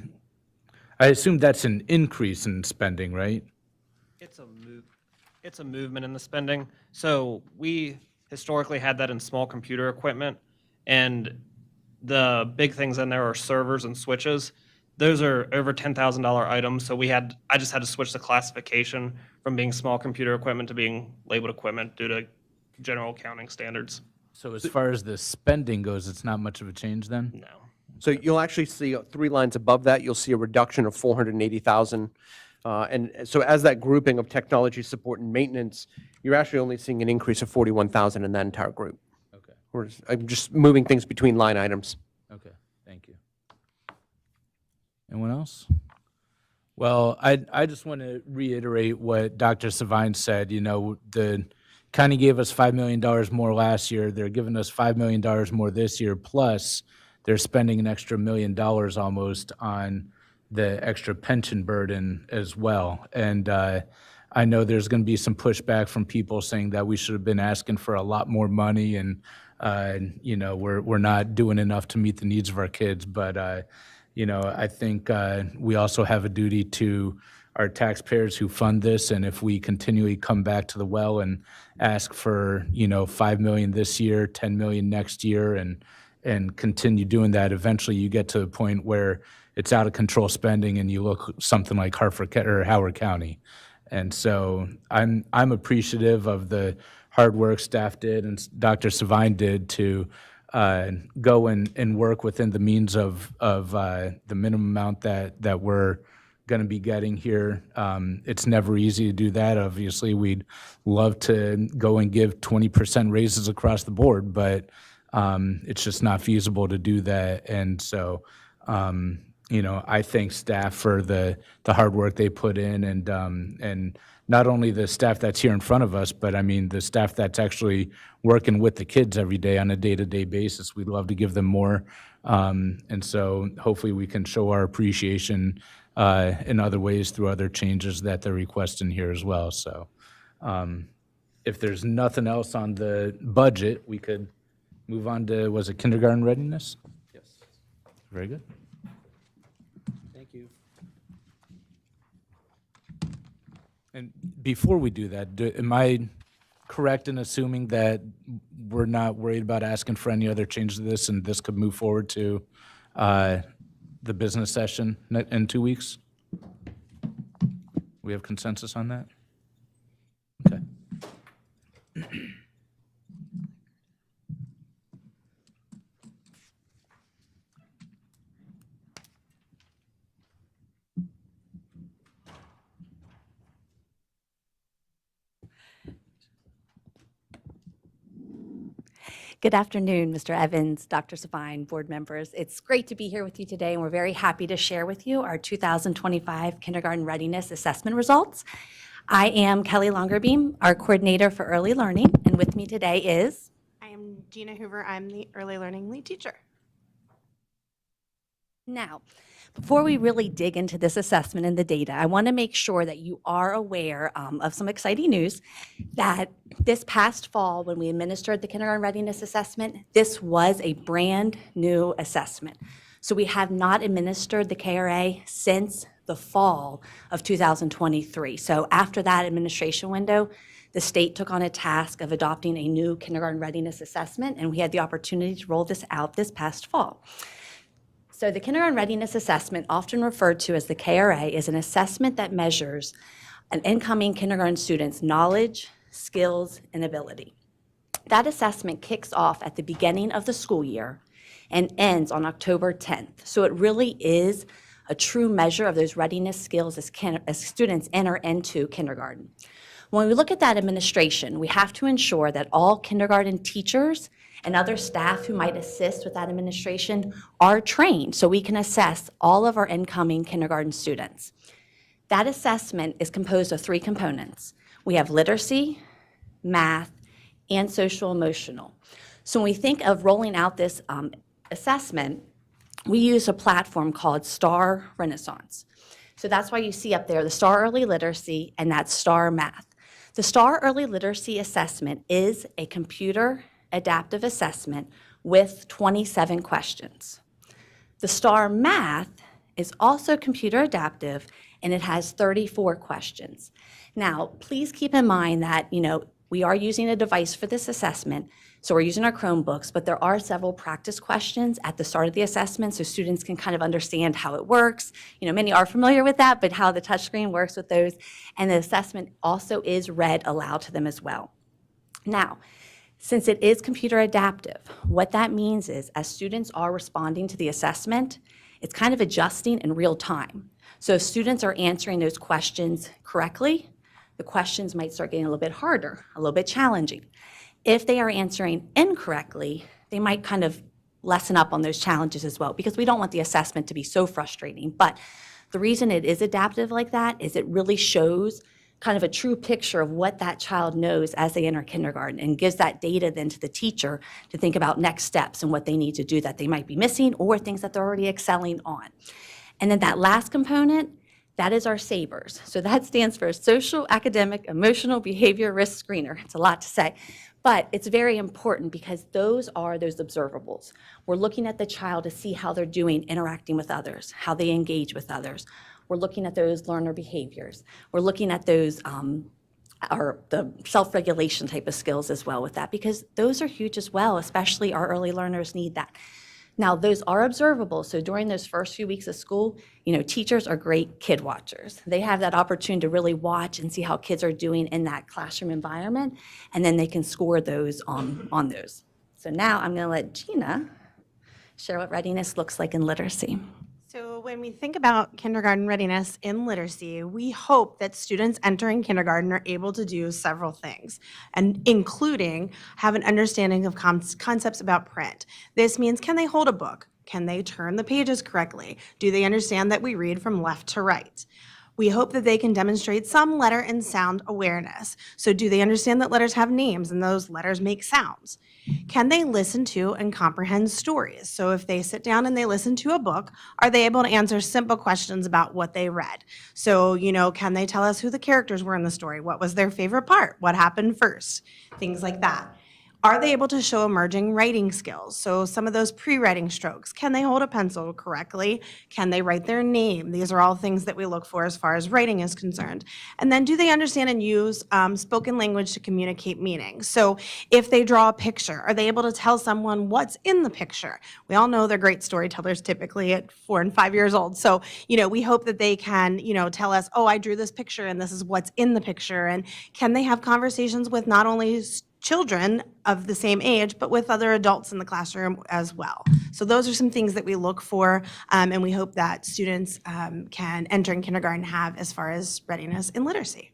I assume that's an increase in spending, right? It's a movement in the spending. So we historically had that in small computer equipment, and the big things in there are servers and switches. Those are over $10,000 items, so I just had to switch the classification from being small computer equipment to being labeled equipment due to general accounting standards. So as far as the spending goes, it's not much of a change then? No. So you'll actually see 3 lines above that, you'll see a reduction of 480,000. And so as that grouping of technology support and maintenance, you're actually only seeing an increase of 41,000 in that entire group. Okay, I'm just moving things between line items. okay, thank you. Anyone else? Well, I just want to reiterate what Dr. Savine said. You know, the county gave us $5 million more last year. They're giving us $5 million more this year, plus they're spending an extra $1 million almost on the extra pension burden as well. And I know there's going to be some pushback from people saying that we should have been asking for a lot more money, and you know, we're not doing enough to meet the needs of our kids. But you know, I think we also have a duty to our taxpayers who fund this, and if we continually come back to the well and ask for, you know, 5 million this year, 10 million next year, and continue doing that, eventually you get to a point where it's out of control spending and you look something like Hartford or Howard County. And so I'm appreciative of the hard work staff did and Dr. Savine did to go and work within the means of the minimum amount that we're going to be getting here. It's never easy to do that. Obviously, we'd love to go and give 20% raises across the board, but it's just not feasible to do that. And so, you know, I thank staff for the hard work they put in, and not only the staff that's here in front of us, but I mean the staff that's actually working with the kids every day on a day-to-day basis. We'd love to give them more, and so hopefully we can show our appreciation in other ways through other changes that they're requesting here as well. So, if there's nothing else on the budget, we could move on to, was it kindergarten readiness? Yes. Very good. Thank you. And before we do that, am I correct in assuming that we're not worried about asking for any other changes to this, and this could move forward to the business session in 2 weeks? We have consensus on that? Okay. Good afternoon, Mr. Evans, Dr. Savine, board members. It's great to be here with you today, and we're very happy to share with you our 2025 Kindergarten Readiness Assessment results. I am Kelly Longerbeam, our coordinator for early learning, and with me today is I am Gina Hoover. I'm the early learning lead teacher. Now, before we really dig into this assessment and the data, I want to make sure that you are aware of some exciting news that this past fall, when we administered the Kindergarten Readiness Assessment, this was a brand new assessment. So we have not administered the KRA since the fall of 2023. So after that administration window, the state took on a task of adopting a new Kindergarten Readiness Assessment, and we had the opportunity to roll this out this past fall. So the Kindergarten Readiness Assessment, often referred to as the KRA, is an assessment that measures an incoming kindergarten student's knowledge, skills, and ability. That assessment kicks off at the beginning of the school year and ends on October 10th. So it really is a true measure of those readiness skills as students enter into kindergarten. When we look at that administration, we have to ensure that all kindergarten teachers and other staff who might assist with that administration are trained so we can assess all of our incoming kindergarten students. That assessment is composed of 3 components. We have literacy, math, and social emotional. So when we think of rolling out this assessment, we use a platform called STAR Renaissance. So that's why you see up there the STAR Early Literacy and that STAR Math. The STAR Early Literacy Assessment is a computer adaptive assessment with 27 questions. The STAR Math is also computer adaptive, and it has 34 questions. Now, please keep in mind that, we are using a device for this assessment, so we're using our Chromebooks, but there are several practice questions at the start of the assessment so students can kind of understand how it works. Many are familiar with that, but how the touchscreen works with those. And the assessment also is read aloud to them as well. Now, since it is computer adaptive, what that means is as students are responding to the assessment, it's kind of adjusting in real time. So if students are answering those questions correctly, the questions might start getting a little bit harder, a little bit challenging. If they are answering incorrectly, they might kind of lessen up on those challenges as well, because we don't want the assessment to be so frustrating. But the reason it is adaptive like that is it really shows kind of a true picture of what that child knows as they enter kindergarten, and gives that data then to the teacher to think about next steps and what they need to do that they might be missing, or things that they're already excelling on. And then that last component, that is our SABRS. So that stands for Social, Academic, Emotional, Behavior Risk Screener. It's a lot to say, but it's very important because those are those observables. We're looking at the child to see how they're doing interacting with others, how they engage with others. We're looking at those learner behaviors. We're looking at those the self-regulation type of skills as well with that, because those are huge as well, especially our early learners need that. Now, those are observable, so during those first few weeks of school, teachers are great kid watchers. They have that opportunity to really watch and see how kids are doing in that classroom environment, and then they can score those on those. So now I'm gonna let Gina share what readiness looks like in literacy. So when we think about kindergarten readiness in literacy, we hope that students entering kindergarten are able to do several things, and including have an understanding of concepts about print. This means, can they hold a book? Can they turn the pages correctly? Do they understand that we read from left to right? We hope that they can demonstrate some letter and sound awareness. So do they understand that letters have names and those letters make sounds? Can they listen to and comprehend stories? So if they sit down and they listen to a book, are they able to answer simple questions about what they read? So, can they tell us who the characters were in the story? What was their favorite part? What happened first? Things like that. Are they able to show emerging writing skills? So some of those pre-writing strokes. Can they hold a pencil correctly? Can they write their name? These are all things that we look for as far as writing is concerned. And then do they understand and use spoken language to communicate meaning? So if they draw a picture, are they able to tell someone what's in the picture? We all know they're great storytellers typically at 4 and 5 years old. So, we hope that they can, tell us, oh, I drew this picture and this is what's in the picture. And can they have conversations with not only children of the same age, but with other adults in the classroom as well. So those are some things that we look for, and we hope that students can enter in kindergarten have as far as readiness in literacy.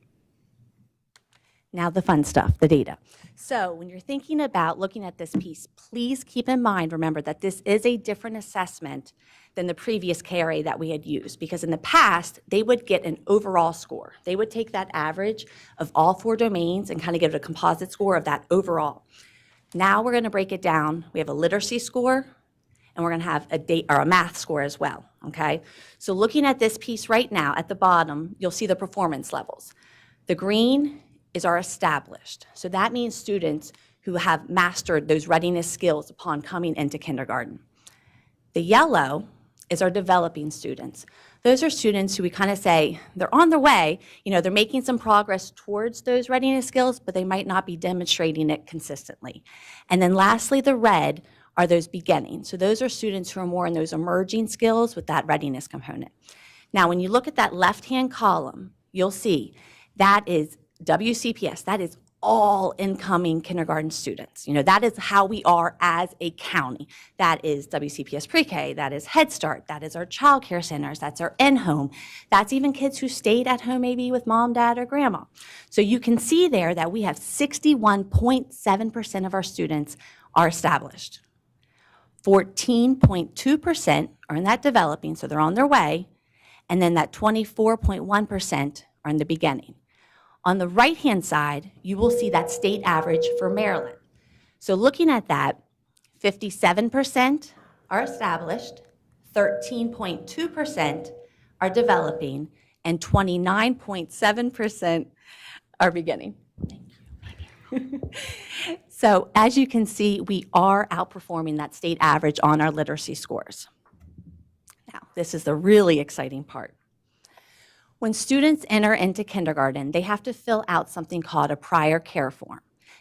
Now the fun stuff, the data. So when you're thinking about looking at this piece, please keep in mind, remember that this is a different assessment than the previous KRA that we had used, because in the past, they would get an overall score. They would take that average of all 4 domains and kind of give it a composite score of that overall. Now we're going to break it down. We have a literacy score, and we're going to have a math score as well, okay? So looking at this piece right now, at the bottom, you'll see the performance levels. The green is our established. So that means students who have mastered those readiness skills upon coming into kindergarten. The yellow is our developing students. Those are students who we kind of say they're on their way, they're making some progress towards those readiness skills, but they might not be demonstrating it consistently. And then lastly, the red are those beginning. So those are students who are more in those emerging skills with that readiness component. Now, when you look at that left-hand column, you'll see that is WCPS, that is all incoming kindergarten students. That is how we are as a county. That is WCPS Pre-K, that is Head Start, that is our child care centers, that's our in-home. That's even kids who stayed at home maybe with mom, dad, or grandma. So you can see there that we have 61.7% of our students are established. 14.2% are in that developing, so they're on their way, and then that 24.1% are in the beginning. On the right-hand side, you will see that state average for Maryland. So looking at that, 57% are established, 13.2% are developing, and 29.7% are beginning. So as you can see, we are outperforming that state average on our literacy scores. Now, this is the really exciting part. When students enter into kindergarten, they have to fill out something called a prior care form.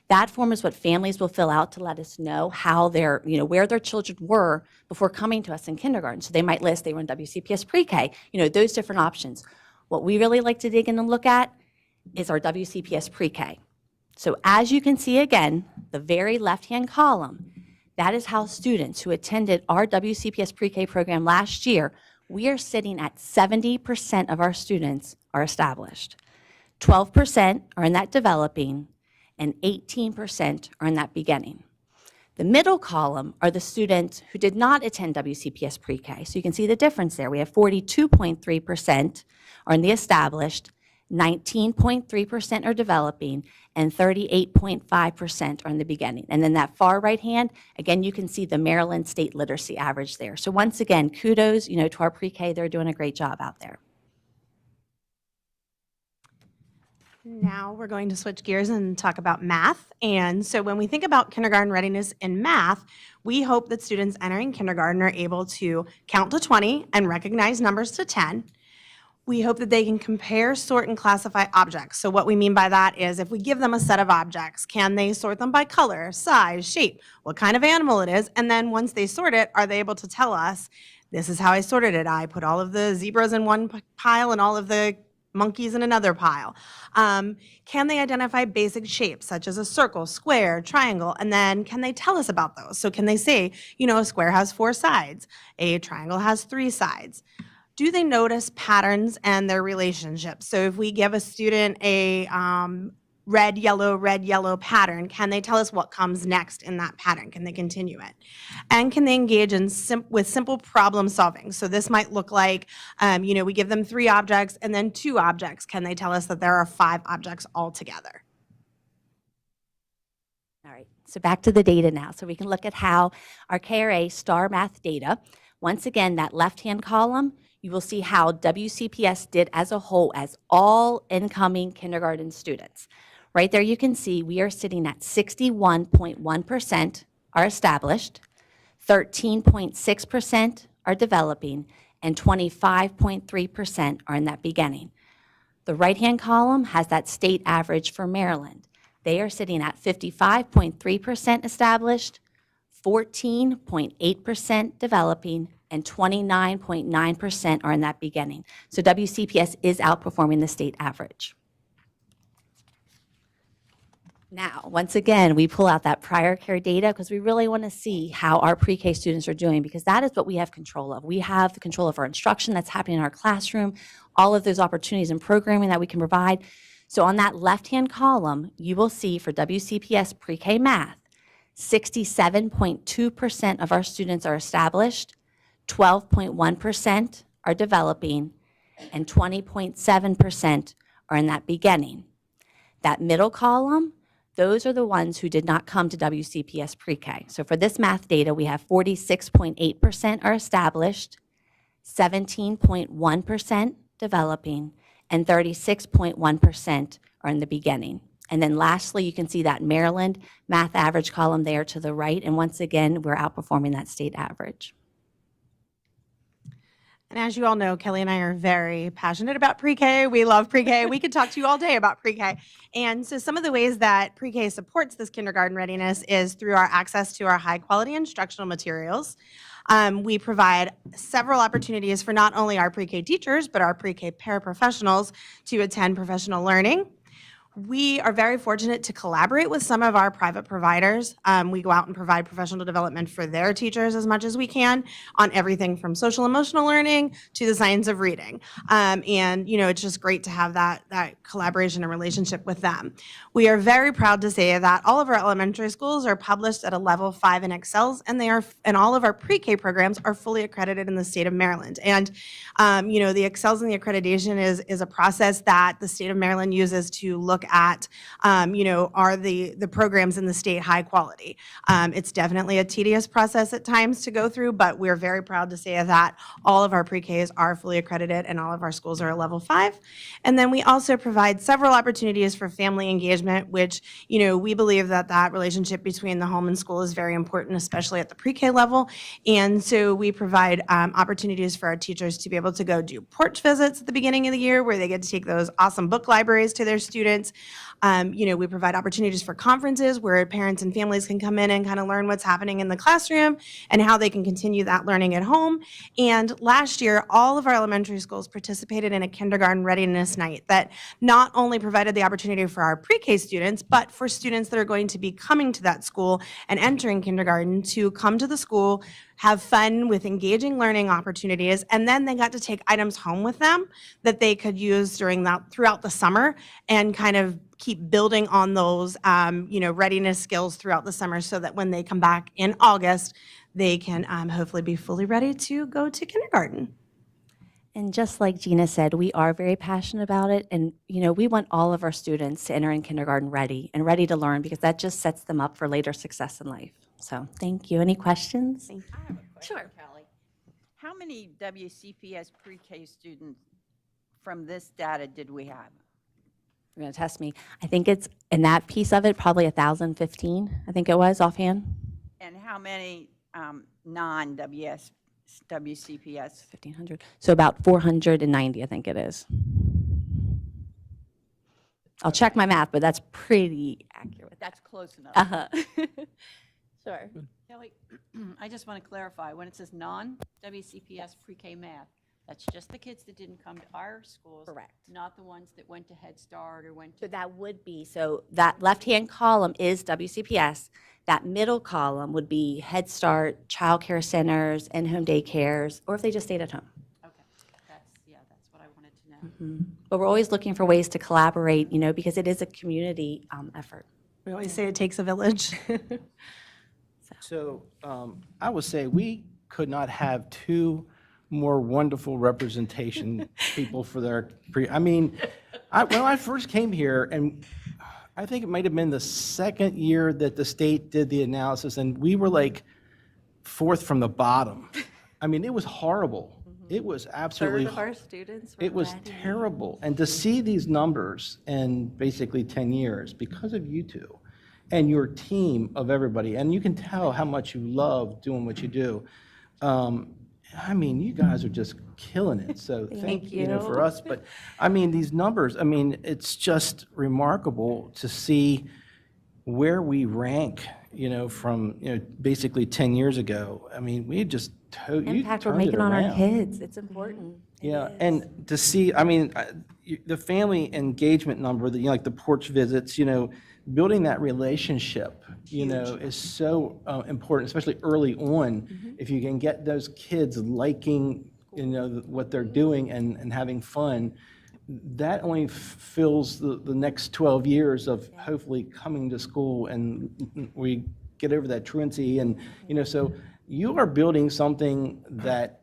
That form is what families will fill out to let us know how where their children were before coming to us in kindergarten. So they might list they were in WCPS Pre-K, those different options. What we really like to dig in and look at is our WCPS Pre-K. So as you can see again, the very left-hand column, that is how students who attended our WCPS Pre-K program last year, we are sitting at 70% of our students are established. 12% are in that developing, and 18% are in that beginning. The middle column are the students who did not attend WCPS pre-K. So you can see the difference there. We have 42.3% are in the established, 19.3% are developing, and 38.5% are in the beginning. And then that far right hand, again, you can see the Maryland state literacy average there. So once again, kudos, to our pre-K. They're doing a great job out there. Now we're going to switch gears and talk about math. And so when we think about kindergarten readiness in math, we hope that students entering kindergarten are able to count to 20 and recognize numbers to 10. We hope that they can compare, sort, and classify objects. So what we mean by that is if we give them a set of objects, can they sort them by color, size, shape, what kind of animal it is? And then once they sort it, are they able to tell us, this is how I sorted it. I put all of the zebras in one pile and all of the monkeys in another pile. Can they identify basic shapes such as a circle, square, triangle, and then can they tell us about those? So can they say, a square has 4 sides, a triangle has 3 sides? Do they notice patterns and their relationships? So if we give a student a red, yellow pattern, can they tell us what comes next in that pattern? Can they continue it? And can they engage in with simple problem solving? So this might look like, we give them 3 objects and then 2 objects. Can they tell us that there are 5 objects altogether? All right, so back to the data now. So we can look at how our KRA STAR Math data, once again, that left-hand column, you will see how WCPS did as a whole as all incoming kindergarten students. Right there you can see we are sitting at 61.1% are established, 13.6% are developing, and 25.3% are in that beginning. The right-hand column has that state average for Maryland. They are sitting at 55.3% established, 14.8% developing, and 29.9% are in that beginning. So WCPS is outperforming the state average. Now, once again, we pull out that prior care data because we really want to see how our pre-K students are doing because that is what we have control of. We have the control of our instruction that's happening in our classroom, all of those opportunities and programming that we can provide. So on that left-hand column, you will see for WCPS pre-K math, 67.2% of our students are established, 12.1% are developing, and 20.7% are in that beginning. That middle column, those are the ones who did not come to WCPS pre-K. So for this math data, we have 46.8% are established, 17.1% developing, and 36.1% are in the beginning. And then lastly, you can see that Maryland math average column there to the right. And once again, we're outperforming that state average. And as you all know, Kelly and I are very passionate about pre-K. We love pre-K. We could talk to you all day about pre-K. And so some of the ways that pre-K supports this kindergarten readiness is through our access to our high-quality instructional materials. We provide several opportunities for not only our pre-K teachers, but our pre-K paraprofessionals to attend professional learning. We are very fortunate to collaborate with some of our private providers. We go out and provide professional development for their teachers as much as we can on everything from social emotional learning to the science of reading. And it's just great to have that collaboration and relationship with them. We are very proud to say that all of our elementary schools are published at a level 5 in EXCELS, and all of our pre-K programs are fully accredited in the state of Maryland. And the EXCELS and the accreditation is a process that the state of Maryland uses to look at, are the programs in the state high quality. It's definitely a tedious process at times to go through, but we're very proud to say that all of our pre-Ks are fully accredited and all of our schools are a level 5. And then we also provide several opportunities for family engagement, which, we believe that relationship between the home and school is very important, especially at the pre-K level. And so we provide opportunities for our teachers to be able to go do porch visits at the beginning of the year where they get to take those awesome book libraries to their students. We provide opportunities for conferences where parents and families can come in and kind of learn what's happening in the classroom and how they can continue that learning at home. And last year, all of our elementary schools participated in a kindergarten readiness night that not only provided the opportunity for our pre-K students, but for students that are going to be coming to that school and entering kindergarten to come to the school, have fun with engaging learning opportunities, and then they got to take items home with them that they could use throughout the summer and kind of keep building on those, readiness skills throughout the summer so that when they come back in August, they can hopefully be fully ready to go to kindergarten. And just like Gina said, we are very passionate about it. And, we want all of our students to enter in kindergarten ready and ready to learn because that just sets them up for later success in life. So thank you. Any questions? I have a question, Sure. Kelly. How many WCPS pre-K students from this data did we have? You're going to test me. I think it's, in that piece of it, probably 1,015, I think it was offhand. And how many non-WCPS? 1,500. So about 490, I think it is. I'll check my math, but that's pretty accurate. That's close enough. Uh-huh. Sure. Kelly, I just want to clarify, when it says non-WCPS pre-K math, that's just the kids that didn't come to our schools? Correct. Not the ones that went to Head Start or went So to... that would be, so that left-hand column is WCPS. That middle column would be Head Start, childcare centers, in-home daycares, or if they just stayed at home. Okay, that's what I wanted to know. But we're always looking for ways to collaborate, because it is a community effort. We always say it takes a village. So I would say we could not have two more wonderful representation people for their when I first came here, and I think it might have been the second year that the state did the analysis, and we were like fourth from the bottom. It was horrible. It was absolutely, Third of our students were it was ready. terrible. And to see these numbers in basically 10 years because of you two and your team of everybody, and you can tell how much you love doing what you do. You guys are just killing it. So thank you for us. But these numbers, it's just remarkable to see where we rank, from, basically 10 years ago. We just you Impact we're turned it making on our around. kids. It's important. It Yeah, is. and to see, the family engagement number, like the porch visits, building that relationship, is so important, especially early on. If you can get those kids liking, what they're doing and having fun, that only fills the next 12 years of hopefully coming to school and we get over that truancy. And, so you are building something that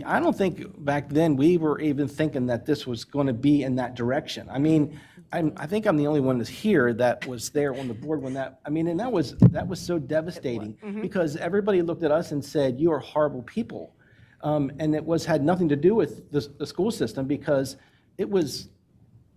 I don't think back then we were even thinking that this was going to be in that direction. I think I'm the only one that's here that was there on the board when that, and that was so devastating because everybody looked at us and said, you are horrible people. And it had nothing to do with the school system because it was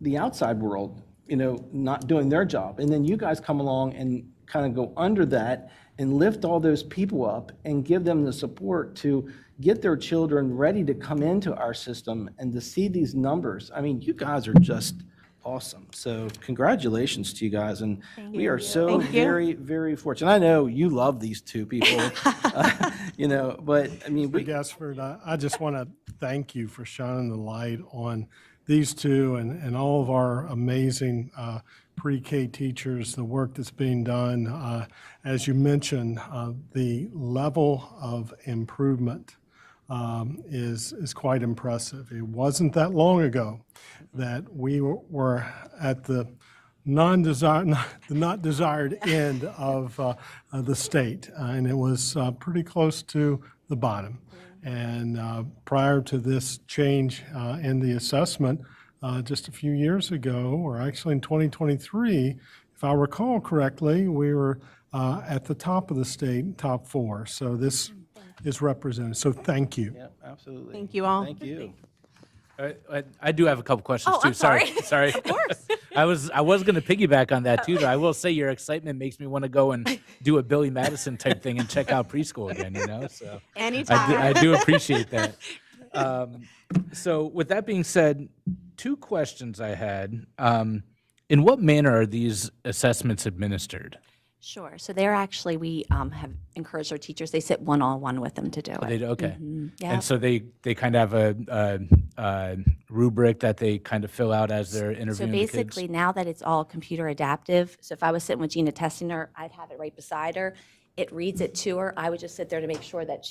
the outside world, not doing their job. And then you guys come along and kind of go under that and lift all those people up and give them the support to get their children ready to come into our system and to see these numbers. You guys are just awesome. So congratulations to you guys. And we are so Thank you. very, very fortunate. I know you love these two people, but Mr. Gaspard, I just want to thank you for shining the light on these two and all of our amazing pre-K teachers, the work that's being done. As you mentioned, the level of improvement is quite impressive. It wasn't that long ago that we were at the not desired end of the state, and it was pretty close to the bottom. And prior to this change in the assessment, just a few years ago, or actually in 2023, if I recall correctly, we were at the top of the state, top 4. So this is represented. So thank you. Yep, absolutely. Thank you all. Thank you. I do have a couple questions Oh, too. I'm sorry. Sorry. Of course. I was going to piggyback on that too. Though. I will say your excitement makes me want to go and do a Billy Madison type thing and check out preschool again. So Anytime. I do appreciate that. So with that being said, 2 questions I had. In what manner are these assessments administered? Sure. So they're actually, we have encouraged our teachers, they sit one-on-one with them to do it. Okay. Yeah. And so they kind of have rubric that they kind of fill out as they're So interviewing the kids? basically, now that it's all computer adaptive, so if I was sitting with Gina testing her, I'd have it right beside her. It reads it to her. I would just sit there to make sure that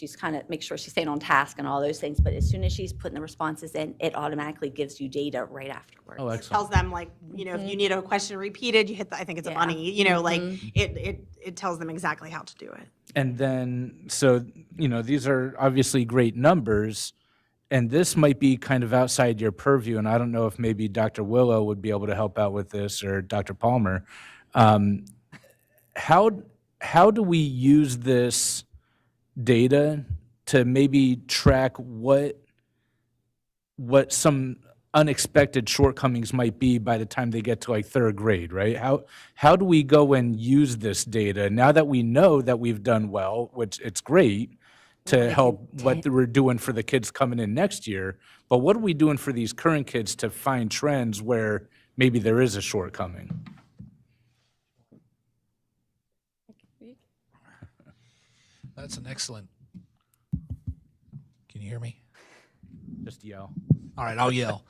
make sure she's staying on task and all those things. But as soon as she's putting the responses in, it automatically gives you data right afterwards. Oh, excellent. Tells them like, if you need a question repeated, you hit I think it's a bunny, like it tells them exactly how to do it. And then, so, these are obviously great numbers, and this might be kind of outside your purview, and I don't know if maybe Dr. Willow would be able to help out with this, or Dr. Palmer. How do we use this data to maybe track what some unexpected shortcomings might be by the time they get to like third grade, right? How do we go and use this data now that we know that we've done well, which it's great to help what we're doing for the kids coming in next year, but what are we doing for these current kids to find trends where maybe there is a shortcoming? That's an excellent. Can you hear me? Just yell. All right, I'll yell.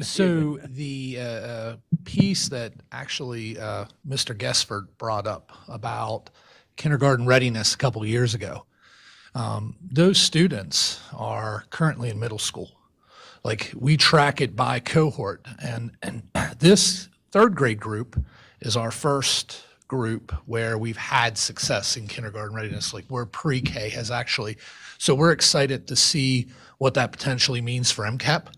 So the piece that actually Mr. Gesford brought up about kindergarten readiness a couple of years ago, those students are currently in middle school. Like, we track it by cohort, and this third grade group is our first group where we've had success in kindergarten readiness, like where pre-K has actually. So we're excited to see what that potentially means for MCAP,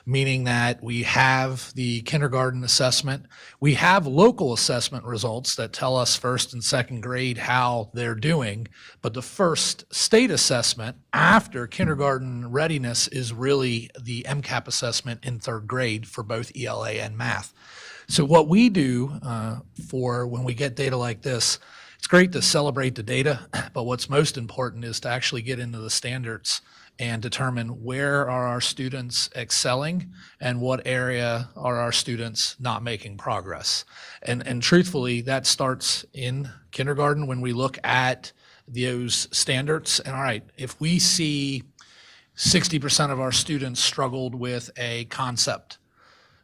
meaning that we have the kindergarten assessment. We have local assessment results that tell us first and second grade how they're doing, but the first state assessment after kindergarten readiness is really the MCAP assessment in third grade for both ELA and math. So what we do for when we get data like this, it's great to celebrate the data, but what's most important is to actually get into the standards and determine where are our students excelling and what area are our students not making progress. And truthfully, that starts in kindergarten when we look at those standards. And all right, if we see 60% of our students struggled with a concept,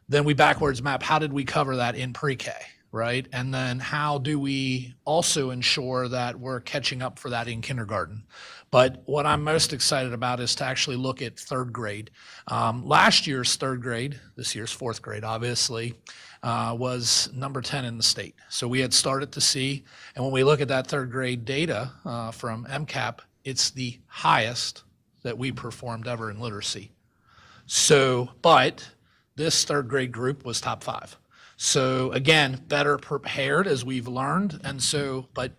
then we backwards map, how did we cover that in pre-K, right? And then how do we also ensure that we're catching up for that in kindergarten? But what I'm most excited about is to actually look at third grade. Last year's third grade, this year's fourth grade, obviously, was number 10 in the state. So we had started to see, and when we look at that third grade data from MCAP, it's the highest that we performed ever in literacy. So, but this third grade group was top 5. So again, better prepared as we've learned. And so, but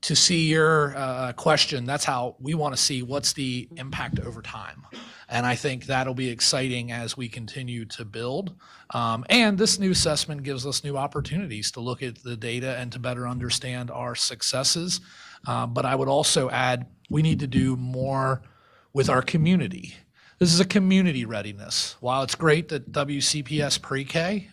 to see your question, that's how we want to see what's the impact over time. And I think that'll be exciting as we continue to build. And this new assessment gives us new opportunities to look at the data and to better understand our successes. But I would also add, we need to do more with our community. This is a community readiness. While it's great that WCPS pre-K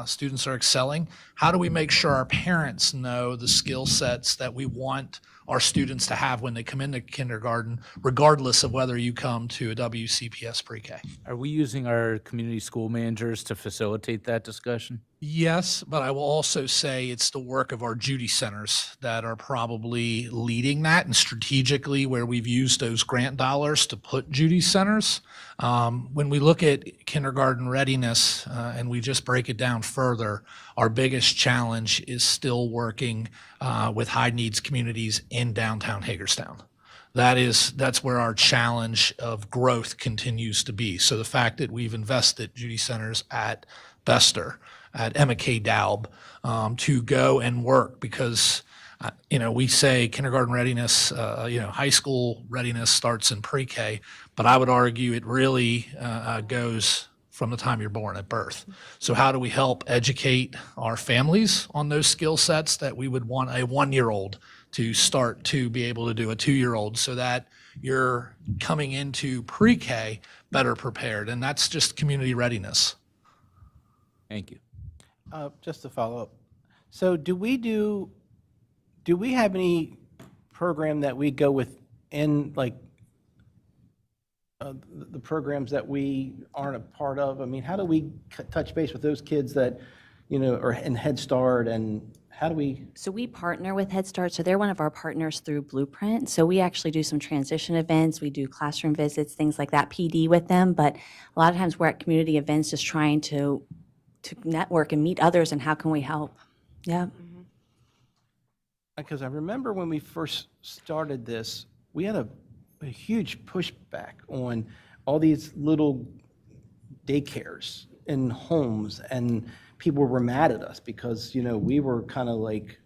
students are excelling, how do we make sure our parents know the skill sets that we want our students to have when they come into kindergarten, regardless of whether you come to a WCPS pre-K? Are we using our community school managers to facilitate that discussion? Yes, but I will also say it's the work of our Judy centers that are probably leading that, and strategically where we've used those grant dollars to put Judy centers. When we look at kindergarten readiness and we just break it down further, our biggest challenge is still working with high needs communities in downtown Hagerstown. That's where our challenge of growth continues to be. So the fact that we've invested Judy centers at Bester, at Emma K. Daub, to go and work, because we say kindergarten readiness, high school readiness starts in pre-K, but I would argue it really goes from the time you're born at birth. So how do we help educate our families on those skill sets that we would want a 1-year-old to start to be able to do, a 2-year-old, so that you're coming into pre-K better prepared? And that's just community readiness. Thank you. Just to follow up, so do we have any program that we go with in, like, the programs that we aren't a part of? I mean, how do we touch base with those kids that, are in Head Start, and how do we? So we partner with Head Start, so they're one of our partners through Blueprint. So we actually do some transition events, we do classroom visits, things like that, PD with them. But a lot of times we're at community events just trying to network and meet others, and how can we help? Yeah. Because I remember when we first started this, we had a huge pushback on all these little daycares and homes, and people were mad at us because, we were kind of like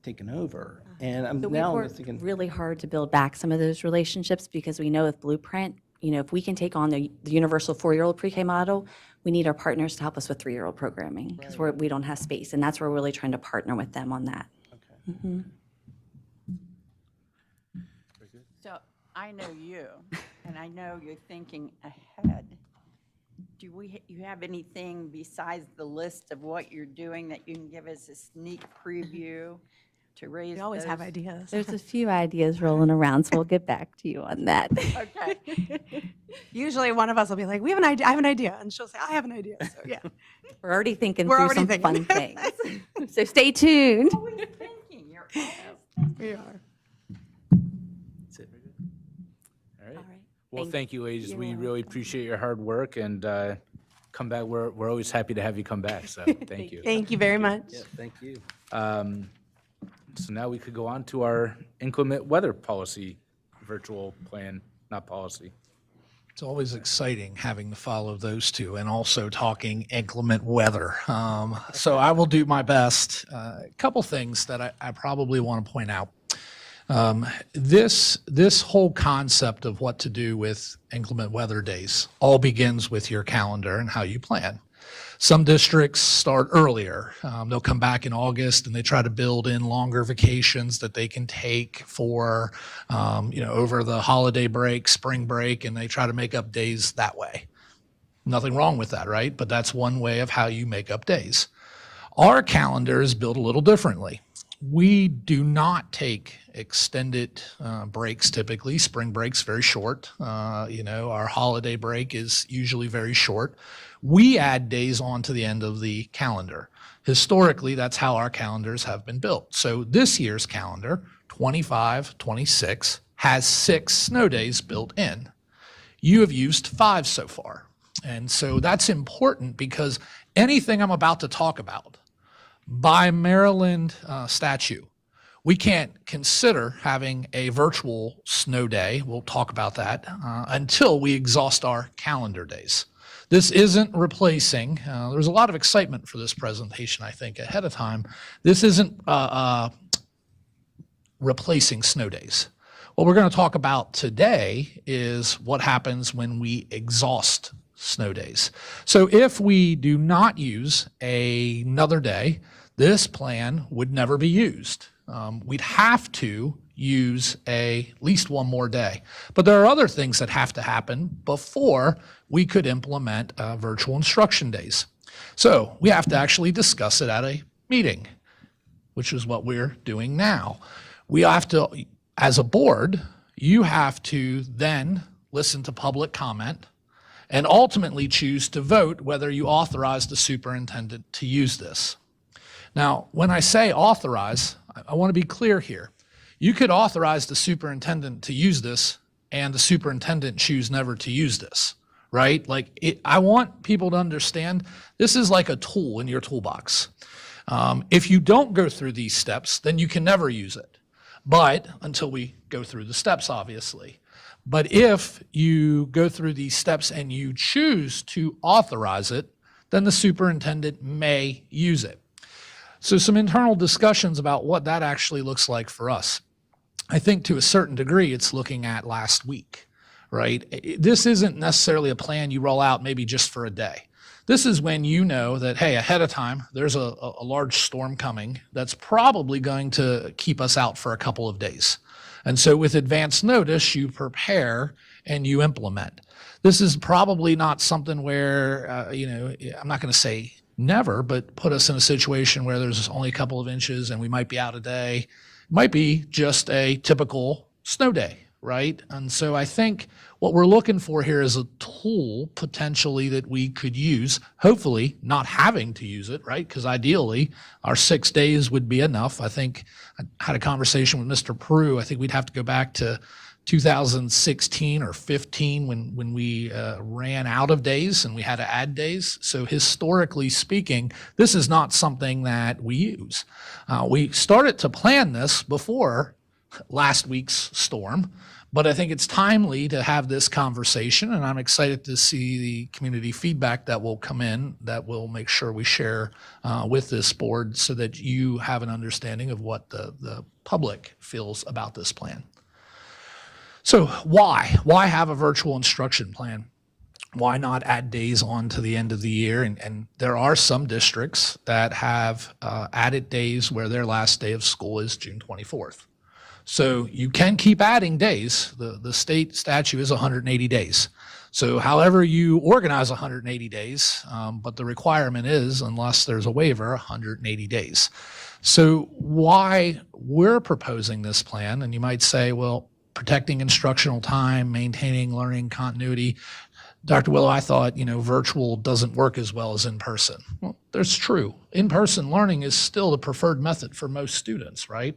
taking over. And So we've now I'm worked just thinking, really hard to build back some of those relationships, because we know with Blueprint, if we can take on the universal 4-year-old pre-K model, we need our partners to help us with 3-year-old programming, because we don't have space, and that's where we're really trying to partner with them on that. So I know you, and I know you're thinking ahead. You have anything besides the list of what you're doing that you can give us a sneak preview to raise We always have those? ideas. There's a few ideas rolling around, so we'll get back to you on that. Okay. Usually one of us will be like, we have an idea, I have an idea, and she'll say, I have an idea, so yeah. We're already thinking We're through already some thinking. fun things. So stay tuned. Always thinking, you're always thinking. We are. That's it. All right. All right. Well, Thank thank you, ladies. You're We welcome. really appreciate your hard work, and come back. We're always happy to have you come back, so thank you. Thank you very much. yeah, thank you. So now we could go on to our inclement weather policy, virtual plan, not policy. It's always exciting having to follow those two and also talking inclement weather. So I will do my best. A couple things that I probably want to point out. This whole concept of what to do with inclement weather days all begins with your calendar and how you plan. Some districts start earlier. They'll come back in August and they try to build in longer vacations that they can take for, over the holiday break, spring break, and they try to make up days that way. Nothing wrong with that, right? But that's one way of how you make up days. Our calendar is built a little differently. We do not take extended breaks typically. Spring break's very short. Our holiday break is usually very short. We add days on to the end of the calendar. Historically, that's how our calendars have been built. So this year's calendar, 25-26, has 6 snow days built in. You have used 5 so far. And so that's important because anything I'm about to talk about, by Maryland statute, we can't consider having a virtual snow day, we'll talk about that, until we exhaust our calendar days. This isn't replacing, there was a lot of excitement for this presentation, I think, ahead of time. This isn't replacing snow days. What we're going to talk about today is what happens when we exhaust snow days. So if we do not use another day, this plan would never be used. We'd have to use at least one more day. But there are other things that have to happen before we could implement virtual instruction days. So we have to actually discuss it at a meeting, which is what we're doing now. We have to, as a board, you have to then listen to public comment and ultimately choose to vote whether you authorize the superintendent to use this. Now, when I say authorize, I want to be clear here. You could authorize the superintendent to use this and the superintendent choose never to use this, right? I want people to understand this is like a tool in your toolbox. If you don't go through these steps, then you can never use it. But until we go through the steps, obviously. But if you go through these steps and you choose to authorize it, then the superintendent may use it. So some internal discussions about what that actually looks like for us. I think to a certain degree, it's looking at last week, right? This isn't necessarily a plan you roll out maybe just for a day. This is when you know that, hey, ahead of time, there's a large storm coming that's probably going to keep us out for a couple of days. And so with advance notice, you prepare and you implement. This is probably not something where, I'm not going to say never, but put us in a situation where there's only a couple of inches and we might be out a day. It might be just a typical snow day, right? And so I think what we're looking for here is a tool potentially that we could use, hopefully not having to use it, right? Because ideally, our 6 days would be enough. I think I had a conversation with Mr. Prue. I think we'd have to go back to 2016 or 15 when we ran out of days and we had to add days. So historically speaking, this is not something that we use. We started to plan this before last week's storm, but I think it's timely to have this conversation, and I'm excited to see the community feedback that will come in that will make sure we share with this board so that you have an understanding of what the public feels about this plan. So why? Why have a virtual instruction plan? Why not add days on to the end of the year? And there are some districts that have added days where their last day of school is June 24th. So you can keep adding days. The state statute is 180 days. So however you organize 180 days, but the requirement is, unless there's a waiver, 180 days. So why we're proposing this plan, and you might say, well, protecting instructional time, maintaining learning continuity. Dr. Willow, I thought, virtual doesn't work as well as in person. Well, that's true. In-person learning is still the preferred method for most students, right?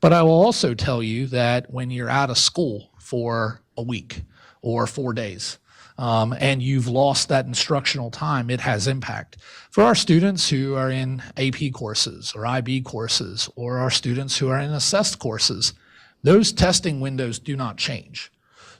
But I will also tell you that when you're out of school for a week or 4 days, and you've lost that instructional time, it has impact. For our students who are in AP courses or IB courses, or our students who are in assessed courses, those testing windows do not change.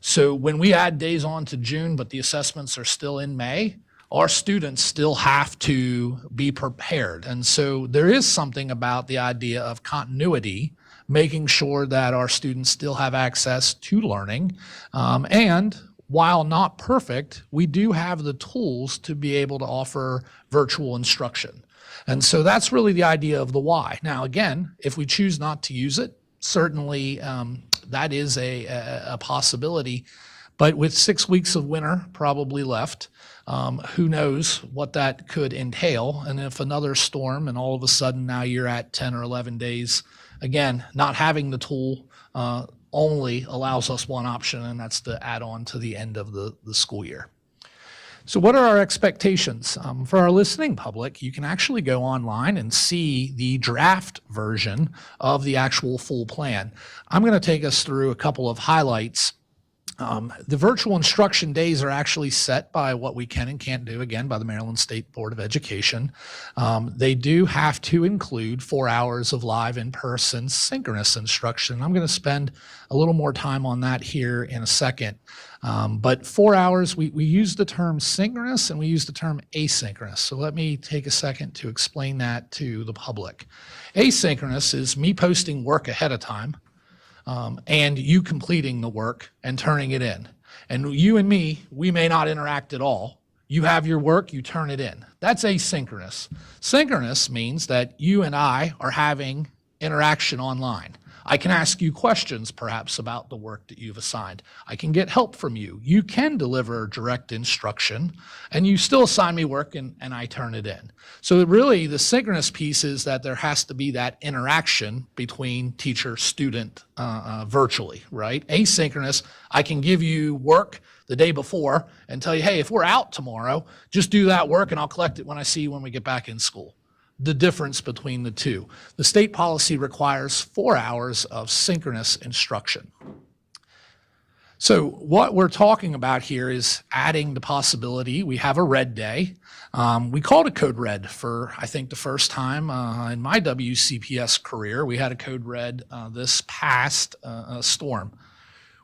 So when we add days on to June, but the assessments are still in May, our students still have to be prepared. And so there is something about the idea of continuity, making sure that our students still have access to learning. And while not perfect, we do have the tools to be able to offer virtual instruction. And so that's really the idea of the why. Now, again, if we choose not to use it, certainly that is a possibility. But with 6 weeks of winter probably left, who knows what that could entail. And if another storm and all of a sudden now you're at 10 or 11 days, again, not having the tool only allows us one option, and that's to add on to the end of the school year. So what are our expectations? For our listening public, you can actually go online and see the draft version of the actual full plan. I'm going to take us through a couple of highlights. The virtual instruction days are actually set by what we can and can't do, again, by the Maryland State Board of Education. They do have to include 4 hours of live in-person synchronous instruction. I'm going to spend a little more time on that here in a second. But 4 hours, we use the term synchronous and we use the term asynchronous. So let me take a second to explain that to the public. Asynchronous is me posting work ahead of time, and you completing the work and turning it in. And you and me, we may not interact at all. You have your work, you turn it in. That's asynchronous. Synchronous means that you and I are having interaction online. I can ask you questions perhaps about the work that you've assigned. I can get help from you. You can deliver direct instruction, and you still assign me work and I turn it in. So really the synchronous piece is that there has to be that interaction between teacher, student virtually, right? Asynchronous, I can give you work the day before and tell you, hey, if we're out tomorrow, just do that work and I'll collect it when I see you when we get back in school. The difference between the two. The state policy requires 4 hours of synchronous instruction. So what we're talking about here is adding the possibility. We have a red day. We called it Code Red for, I think, the first time in my WCPS career. We had a Code Red this past storm.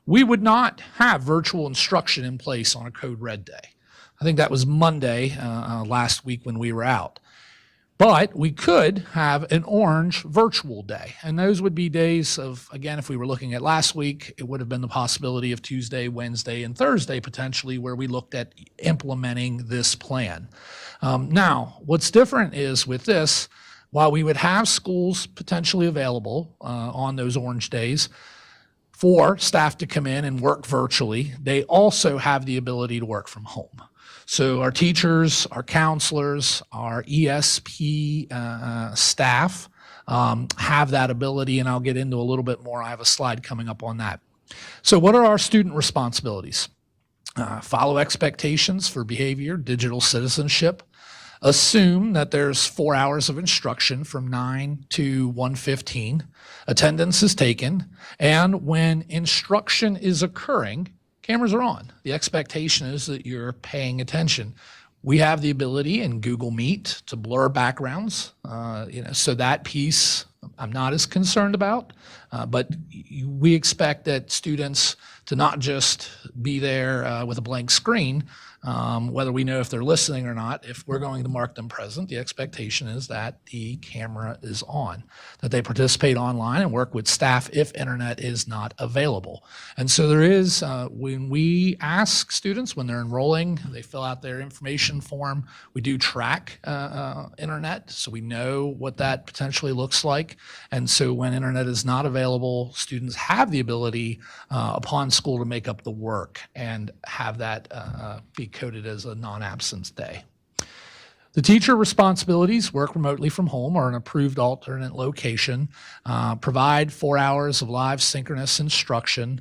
We would not have virtual instruction in place on a Code Red day. I think that was Monday last week when we were out. But we could have an orange virtual day. And those would be days of, again, if we were looking at last week, it would have been the possibility of Tuesday, Wednesday, and Thursday potentially where we looked at implementing this plan. Now, what's different is with this, while we would have schools potentially available on those orange days for staff to come in and work virtually, they also have the ability to work from home. So our teachers, our counselors, our ESP staff have that ability, and I'll get into a little bit more. I have a slide coming up on that. So what are our student responsibilities? Follow expectations for behavior, digital citizenship. Assume that there's 4 hours of instruction from 9 to 1:15. Attendance is taken. And when instruction is occurring, cameras are on. The expectation is that you're paying attention. We have the ability in Google Meet to blur backgrounds, so that piece I'm not as concerned about. But we expect that students to not just be there with a blank screen, whether we know if they're listening or not. If we're going to mark them present, the expectation is that the camera is on, that they participate online and work with staff if internet is not available. And so there is, when we ask students, when they're enrolling, they fill out their information form, we do track internet, so we know what that potentially looks like. And so when internet is not available, students have the ability upon school to make up the work and have that be coded as a non-absence day. The teacher responsibilities: work remotely from home or an approved alternate location, provide 4 hours of live synchronous instruction,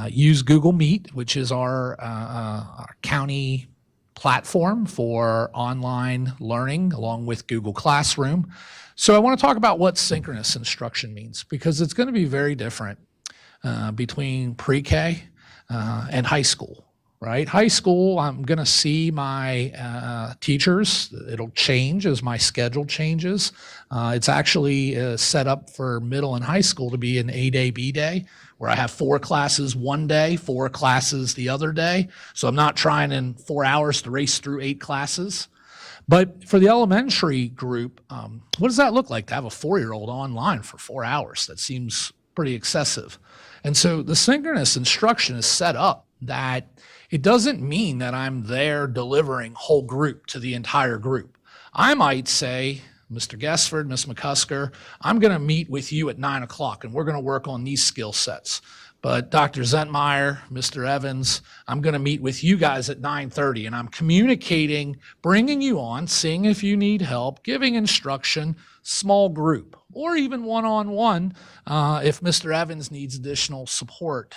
use Google Meet, which is our county platform for online learning, along with Google Classroom. So I want to talk about what synchronous instruction means, because it's going to be very different between pre-K and high school. Right? High school, I'm going to see my teachers. It'll change as my schedule changes. It's actually set up for middle and high school to be an A-day, B-day, where I have 4 classes one day, 4 classes the other day. So I'm not trying in 4 hours to race through 8 classes. But for the elementary group, what does that look like to have a 4-year-old online for 4 hours? That seems pretty excessive. And so the synchronous instruction is set up that it doesn't mean that I'm there delivering whole group to the entire group. I might say, Mr. Guessford, Ms. McCusker, I'm going to meet with you at 9 o'clock and we're going to work on these skill sets. But Dr. Zentmeyer, Mr. Evans, I'm going to meet with you guys at 9:30, and I'm communicating, bringing you on, seeing if you need help, giving instruction, small group, or even one-on-one if Mr. Evans needs additional support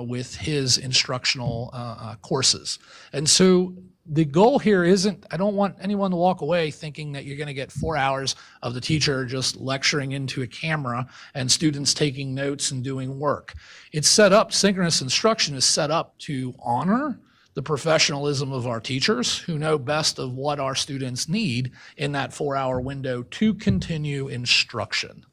with his instructional courses. And so the goal here isn't, I don't want anyone to walk away thinking that you're going to get 4 hours of the teacher just lecturing into a camera and students taking notes and doing work. It's set up, synchronous instruction is set up to honor the professionalism of our teachers who know best of what our students need in that 4-hour window to continue instruction.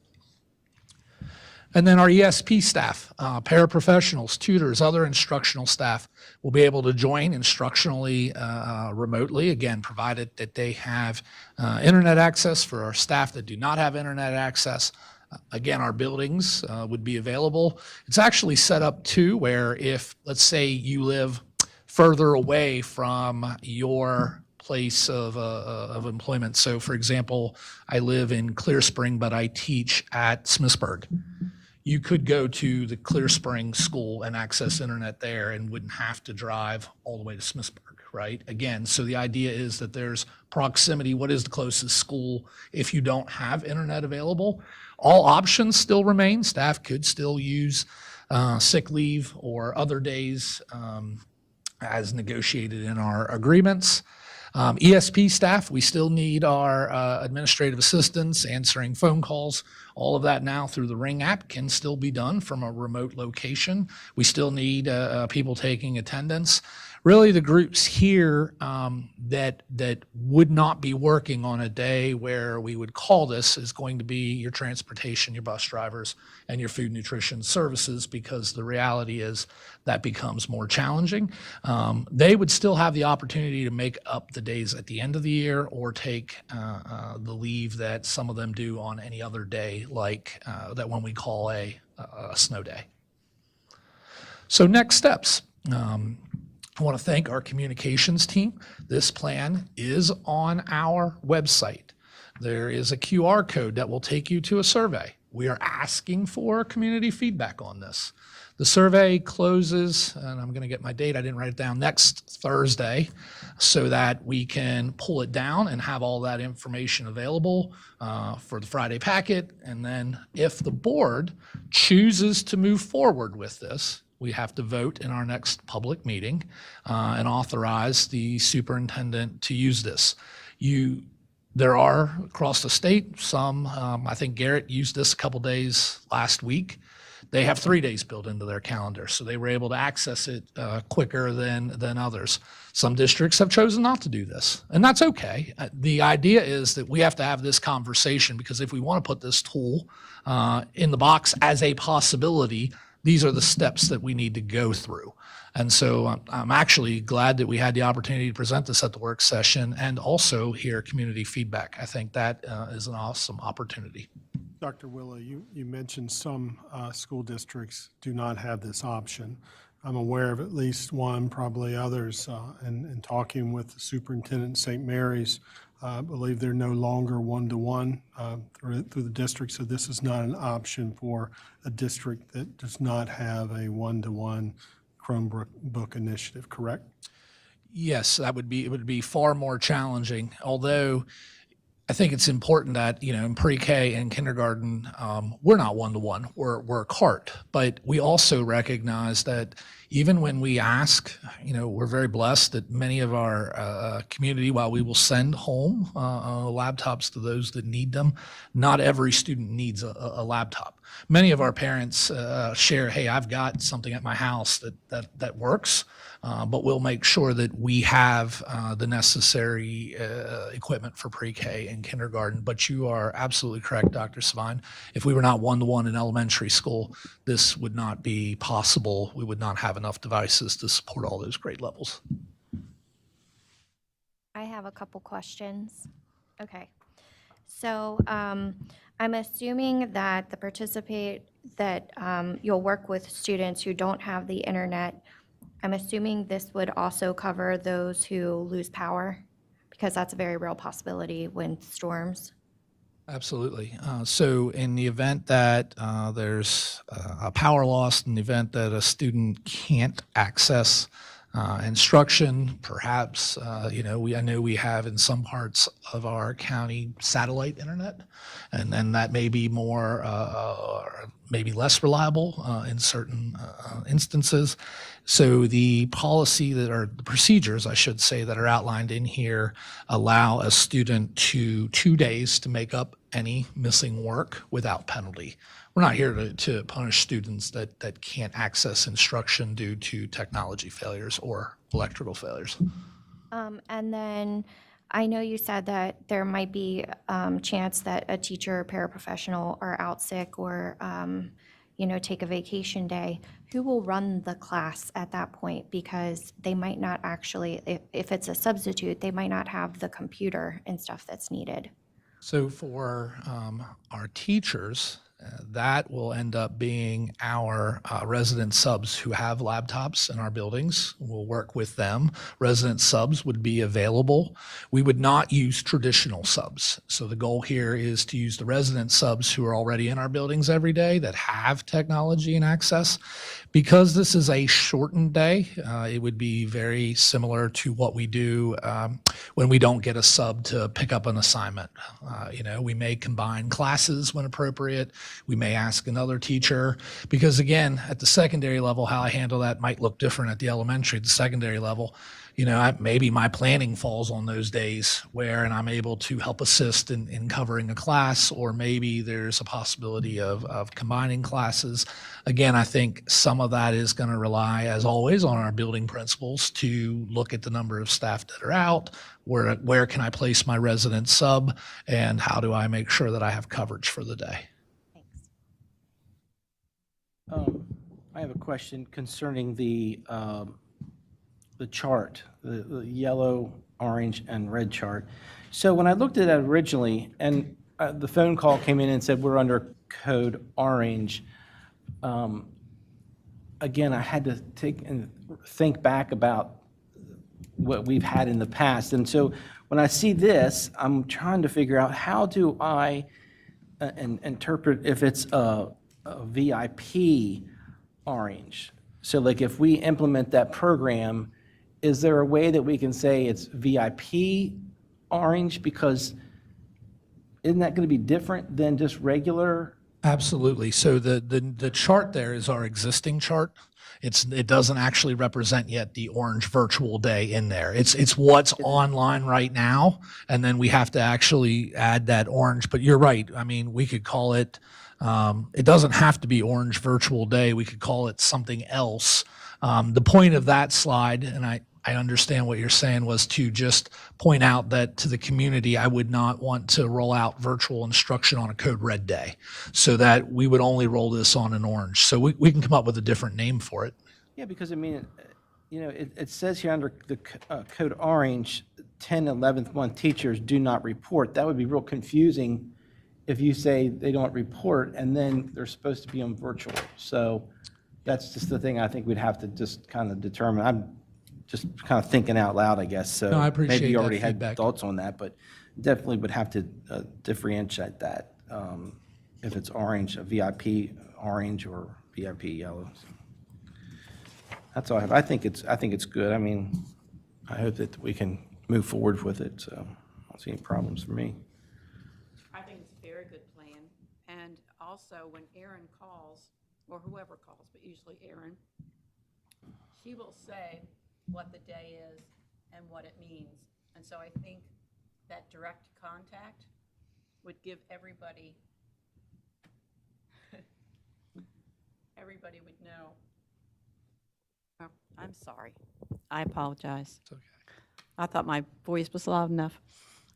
And then our ESP staff, paraprofessionals, tutors, other instructional staff will be able to join instructionally remotely, again, provided that they have internet access. For our staff that do not have internet access, again, our buildings would be available. It's actually set up too where if, let's say, you live further away from your place of employment. So for example, I live in Clear Spring, but I teach at Smithsburg. You could go to the Clear Spring school and access internet there and wouldn't have to drive all the way to Smithsburg, right? Again, so the idea is that there's proximity. What is the closest school if you don't have internet available? All options still remain. Staff could still use sick leave or other days as negotiated in our agreements. ESP staff, we still need our administrative assistants answering phone calls. All of that now through the Ring app can still be done from a remote location. We still need people taking attendance. Really, the groups here that would not be working on a day where we would call this is going to be your transportation, your bus drivers, and your food nutrition services, because the reality is that becomes more challenging. They would still have the opportunity to make up the days at the end of the year or take the leave that some of them do on any other day, like that when we call a snow day. So next steps. I want to thank our communications team. This plan is on our website. There is a QR code that will take you to a survey. We are asking for community feedback on this. The survey closes, and I'm going to get my date, I didn't write it down, next Thursday, so that we can pull it down and have all that information available for the Friday packet. And then if the board chooses to move forward with this, we have to vote in our next public meeting and authorize the superintendent to use this. There are across the state some, I think Garrett used this a couple days last week. They have 3 days built into their calendar, so they were able to access it quicker than others. Some districts have chosen not to do this, and that's okay. The idea is that we have to have this conversation, because if we want to put this tool in the box as a possibility, these are the steps that we need to go through. And so I'm actually glad that we had the opportunity to present this at the work session and also hear community feedback. I think that is an awesome opportunity. Dr. Willa, you mentioned some school districts do not have this option. I'm aware of at least one, probably others, and talking with the superintendent at St. Mary's, I believe they're no longer one-to-one through the district, so this is not an option for a district that does not have a one-to-one Chromebook initiative, correct? Yes, it would be far more challenging, although I think it's important that, in pre-K and kindergarten, we're not one-to-one, we're a CART, but we also recognize that even when we ask, we're very blessed that many of our community, while we will send home laptops to those that need them, not every student needs a laptop. Many of our parents share, hey, I've got something at my house that works, but we'll make sure that we have the necessary equipment for pre-K and kindergarten. But you are absolutely correct, Dr. Svine. If we were not one-to-one in elementary school, this would not be possible. We would not have enough devices to support all those grade levels. I have a couple questions. Okay. So I'm assuming that you'll work with students who don't have the internet. I'm assuming this would also cover those who lose power, because that's a very real possibility with storms. Absolutely. So in the event that there's a power loss, in the event that a student can't access instruction, perhaps, I know we have in some parts of our county satellite internet, and then that may be more, or maybe less reliable in certain instances. So the the procedures, I should say, that are outlined in here allow a student 2 days to make up any missing work without penalty. We're not here to punish students that can't access instruction due to technology failures or electrical failures. And then I know you said that there might be chance that a teacher or paraprofessional are out sick or, take a vacation day. Who will run the class at that point? Because they might not actually, if it's a substitute, they might not have the computer and stuff that's needed. So for our teachers, that will end up being our resident subs who have laptops in our buildings. We'll work with them. Resident subs would be available. We would not use traditional subs. So the goal here is to use the resident subs who are already in our buildings every day that have technology and access. Because this is a shortened day, it would be very similar to what we do when we don't get a sub to pick up an assignment. We may combine classes when appropriate. We may ask another teacher, because again, at the secondary level, how I handle that might look different at the elementary. At the secondary level, maybe my planning falls on those days and I'm able to help assist in covering a class, or maybe there's a possibility of combining classes. Again, I think some of that is going to rely, as always, on our building principals to look at the number of staff that are out, where can I place my resident sub, and how do I make sure that I have coverage for the day. Thanks. I have a question concerning the chart, the yellow, orange, and red chart. So when I looked at that originally, and the phone call came in and said we're under code orange, again, I had to take and think back about what we've had in the past. And so when I see this, I'm trying to figure out, how do I and interpret if it's a VIP orange. So like if we implement that program, is there a way that we can say it's VIP orange? Because isn't that going to be different than just regular? Absolutely. So the chart there is our existing chart. It doesn't actually represent yet the orange virtual day in there. It's what's online right now, and then we have to actually add that orange. But you're right. I mean, we could call it, it doesn't have to be orange virtual day. We could call it something else. The point of that slide, and I understand what you're saying, was to just point out that to the community, I would not want to roll out virtual instruction on a code red day, so that we would only roll this on an orange. So we can come up with a different name for it. Yeah, because I mean, it says here under the code orange, 10, 11th month teachers do not report. That would be real confusing if you say they don't report and then they're supposed to be on virtual. So that's just the thing I think we'd have to just kind of determine. I'm just kind of thinking out loud, I guess. So No, I appreciate maybe you that already had feedback. thoughts on that, but definitely would have to differentiate that if it's orange, a VIP orange or VIP yellow. So that's all I have. I think it's good. I mean, I hope that we can move forward with it. So I don't see any problems for me. I think it's a very good plan. And also, when Erin calls, or whoever calls, but usually Erin, she will say what the day is and what it means. And so I think that direct contact would give everybody, everybody would know. Oh, I'm sorry. I apologize. It's okay. I thought my voice was loud enough.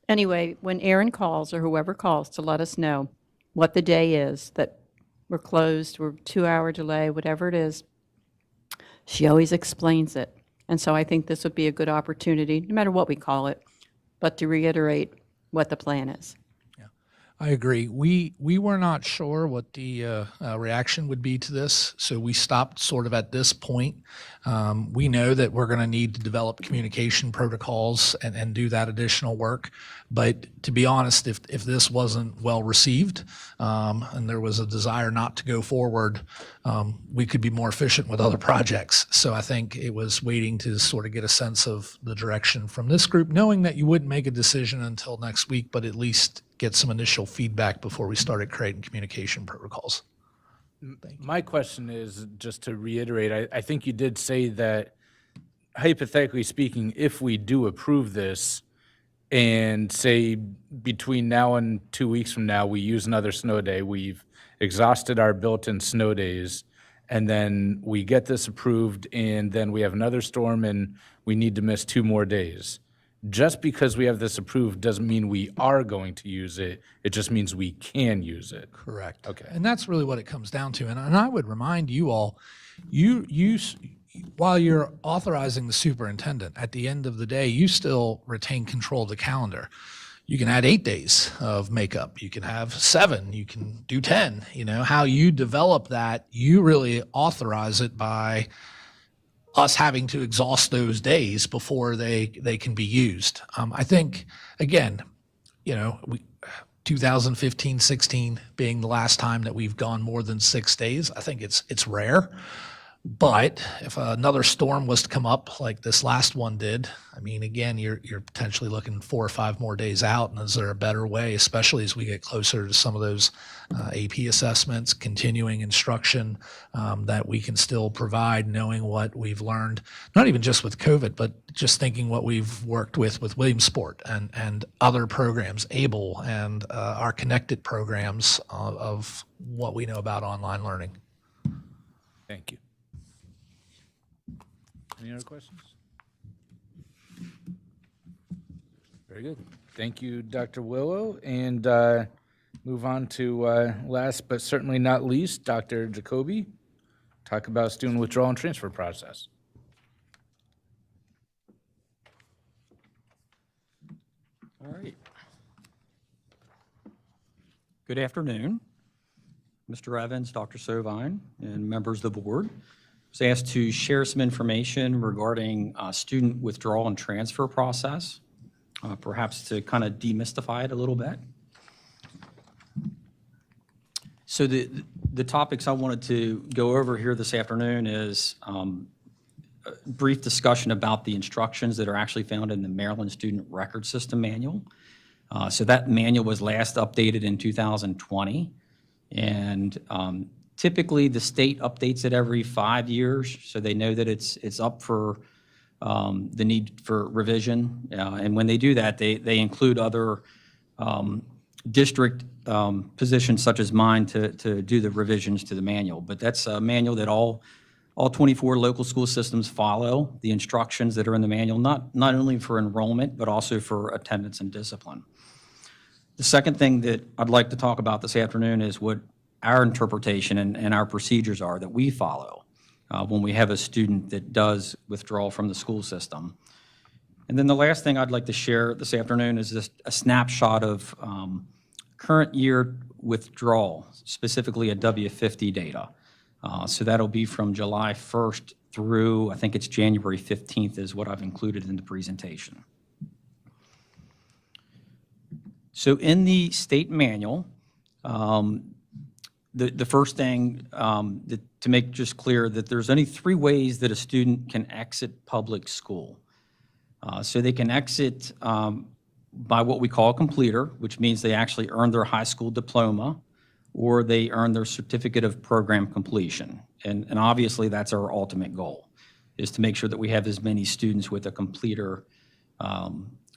Anyway, when Erin calls or whoever calls to let us know what the day is, that we're closed, we're 2-hour delay, whatever it is, she always explains it. And so I think this would be a good opportunity, no matter what we call it, but to reiterate what the plan is. I agree. We were not sure what the reaction would be to this, so we stopped sort of at this point. We know that we're going to need to develop communication protocols and do that additional work. But to be honest, if this wasn't well received and there was a desire not to go forward, we could be more efficient with other projects. So I think it was waiting to sort of get a sense of the direction from this group, knowing that you wouldn't make a decision until next week, but at least get some initial feedback before we started creating communication protocols. My question is, just to reiterate, I think you did say that, hypothetically speaking, if we do approve this and say between now and 2 weeks from now, we use another snow day, we've exhausted our built-in snow days, and then we get this approved and then we have another storm and we need to miss 2 more days. Just because we have this approved doesn't mean we are going to use it. It just means we can use it. Correct. Okay. And that's really what it comes down to. And I would remind you all, while you're authorizing the superintendent, at the end of the day, you still retain control of the calendar. You can add 8 days of makeup. You can have 7. You can do 10. You know, how you develop that, you really authorize it by us having to exhaust those days before they can be used. I think, again, 2015, 16 being the last time that we've gone more than 6 days, I think it's rare. But if another storm was to come up like this last one did, I mean, again, you're potentially looking 4 or 5 more days out. And is there a better way, especially as we get closer to some of those AP assessments, continuing instruction, that we can still provide, knowing what we've learned, not even just with COVID, but just thinking what we've worked with Williamsport and other programs, ABLE, and our connected programs of what we know about online learning. Thank you. Any other questions? Very good. Thank you, Dr. Willow. And move on to last but certainly not least, Dr. Jacoby. Talk about student withdrawal and transfer process. All right. Good afternoon, Mr. Evans, Dr. Sovine, and members of the board. I was asked to share some information regarding student withdrawal and transfer process, perhaps to kind of demystify it a little bit. So the topics I wanted to go over here this afternoon is a brief discussion about the instructions that are actually found in the Maryland Student Record System Manual. So that manual was last updated in 2020. And typically, the state updates it every 5 years, so they know that it's up for the need for revision. And when they do that, they include other district positions such as mine to do the revisions to the manual. But that's a manual that all 24 local school systems follow, the instructions that are in the manual, not only for enrollment, but also for attendance and discipline. The second thing that I'd like to talk about this afternoon is what our interpretation and our procedures are that we follow when we have a student that does withdraw from the school system. And then the last thing I'd like to share this afternoon is just a snapshot of current year withdrawal, specifically a W50 data. So that'll be from July 1st through, I think it's January 15th is what I've included in the presentation. So in the state manual, the first thing to make just clear that there's only 3 ways that a student can exit public school. So they can exit by what we call a completer, which means they actually earn their high school diploma, or they earn their certificate of program completion. And obviously, that's our ultimate goal, is to make sure that we have as many students with a completer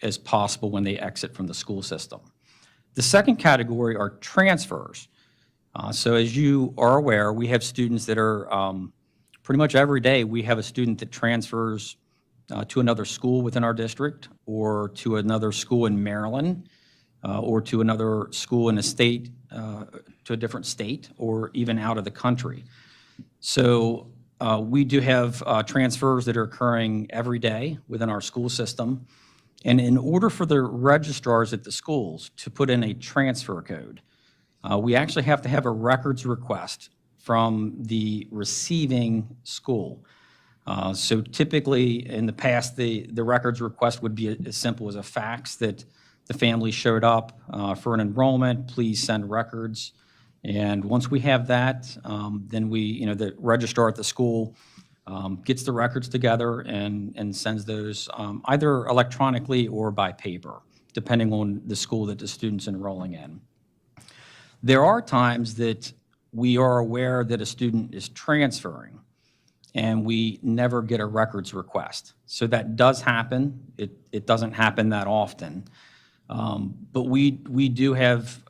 as possible when they exit from the school system. The second category are transfers. So as you are aware, we have students that are, pretty much every day, we have a student that transfers to another school within our district, or to another school in Maryland, or to another school in a state, to a different state, or even out of the country. So we do have transfers that are occurring every day within our school system. And in order for the registrars at the schools to put in a transfer code, we actually have to have a records request from the receiving school. So typically, in the past, the records request would be as simple as a fax that the family showed up for an enrollment, please send records. And once we have that, then the registrar at the school gets the records together and sends those either electronically or by paper, depending on the school that the student's enrolling in. There are times that we are aware that a student is transferring and we never get a records request. So that does happen. It doesn't happen that often. But we do have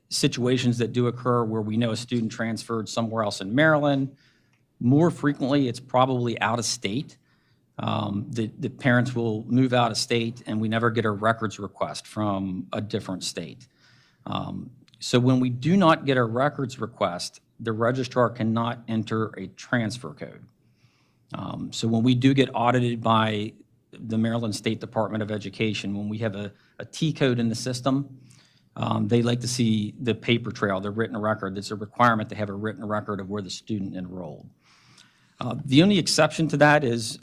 situations that do occur where we know a student transferred somewhere else in Maryland. More frequently, it's probably out of state. The parents will move out of state and we never get a records request from a different state. So when we do not get a records request, the registrar cannot enter a transfer code. So when we do get audited by the Maryland State Department of Education, when we have a T code in the system, they like to see the paper trail, the written record. It's a requirement to have a written record of where the student enrolled. The only exception to that is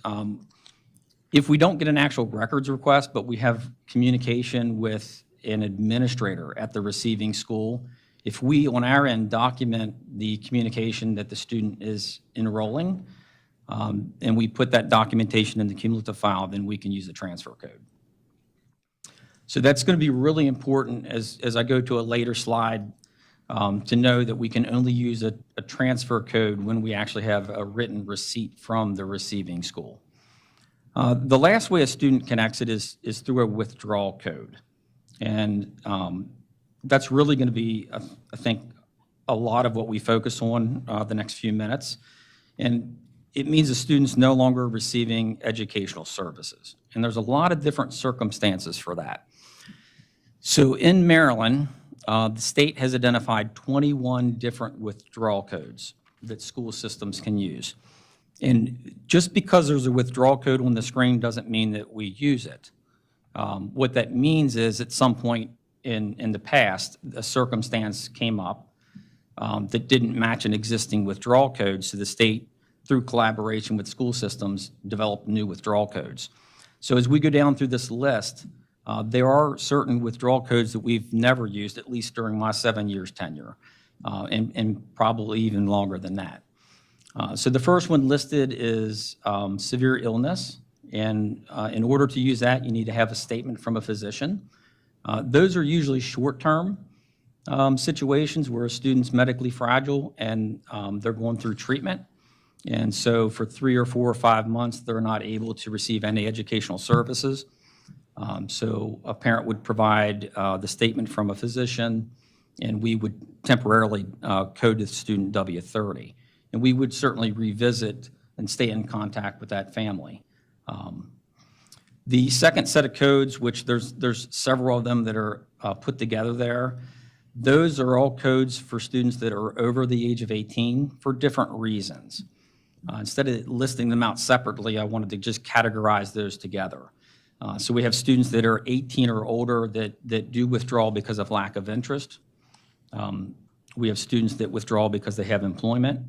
if we don't get an actual records request, but we have communication with an administrator at the receiving school, if we, on our end, document the communication that the student is enrolling, and we put that documentation in the cumulative file, then we can use the transfer code. So that's going to be really important as I go to a later slide to know that we can only use a transfer code when we actually have a written receipt from the receiving school. The last way a student can exit is through a withdrawal code. And that's really going to be, I think, a lot of what we focus on the next few minutes. And it means the student's no longer receiving educational services. And there's a lot of different circumstances for that. So in Maryland, the state has identified 21 different withdrawal codes that school systems can use. And just because there's a withdrawal code on the screen doesn't mean that we use it. What that means is at some point in the past, a circumstance came up that didn't match an existing withdrawal code, so the state, through collaboration with school systems, developed new withdrawal codes. So as we go down through this list, there are certain withdrawal codes that we've never used, at least during my 7 years tenure. and probably even longer than that. So the first one listed is severe illness, and in order to use that, you need to have a statement from a physician. Those are usually short-term situations where a student's medically fragile and they're going through treatment. And so for 3 or 4 or 5 months, they're not able to receive any educational services. So a parent would provide the statement from a physician, and we would temporarily code the student W-30. And we would certainly revisit and stay in contact with that family. The second set of codes, which there's several of them that are put together there, those are all codes for students that are over the age of 18 for different reasons. Instead of listing them out separately, I wanted to just categorize those together. So we have students that are 18 or older that do withdraw because of lack of interest. We have students that withdraw because they have employment.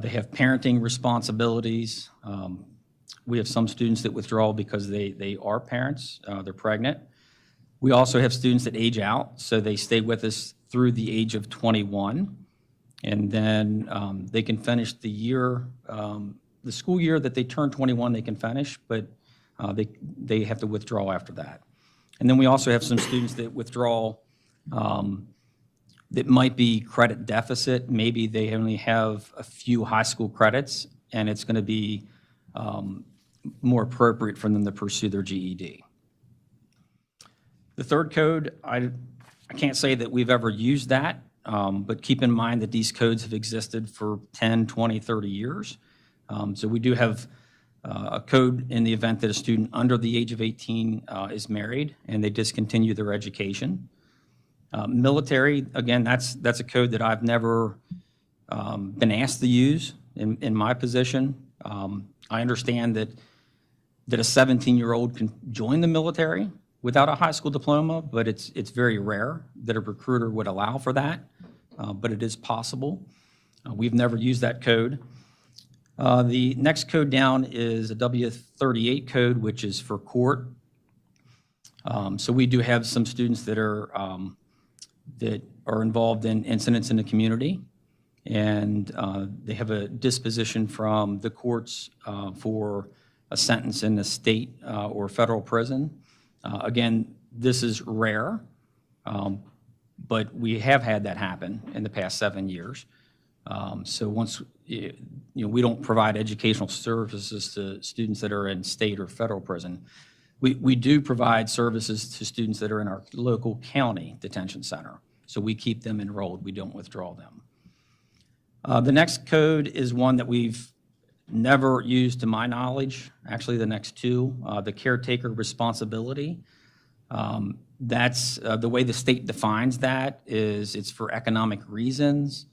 They have parenting responsibilities. We have some students that withdraw because they are parents, they're pregnant. We also have students that age out, so they stay with us through the age of 21. And then they can finish the year, the school year that they turn 21, they can finish, but they have to withdraw after that. And then we also have some students that withdraw that might be credit deficit. Maybe they only have a few high school credits, and it's going to be more appropriate for them to pursue their GED. The third code, I can't say that we've ever used that, but keep in mind that these codes have existed for 10, 20, 30 years. So we do have a code in the event that a student under the age of 18 is married and they discontinue their education. Military, again, that's a code that I've never been asked to use in my position. I understand that a 17-year-old can join the military without a high school diploma, but it's very rare that a recruiter would allow for that, but it is possible. We've never used that code. The next code down is a W-38 code, which is for court. So we do have some students that are involved in incidents in the community, and they have a disposition from the courts for a sentence in the state or federal prison. Again, this is rare, but we have had that happen in the past 7 years. So once, we don't provide educational services to students that are in state or federal prison. We do provide services to students that are in our local county detention center. So we keep them enrolled. We don't withdraw them. The next code is one that we've never used to my knowledge. Actually, the next two, the caretaker responsibility. That's the way the state defines that is it's for economic reasons,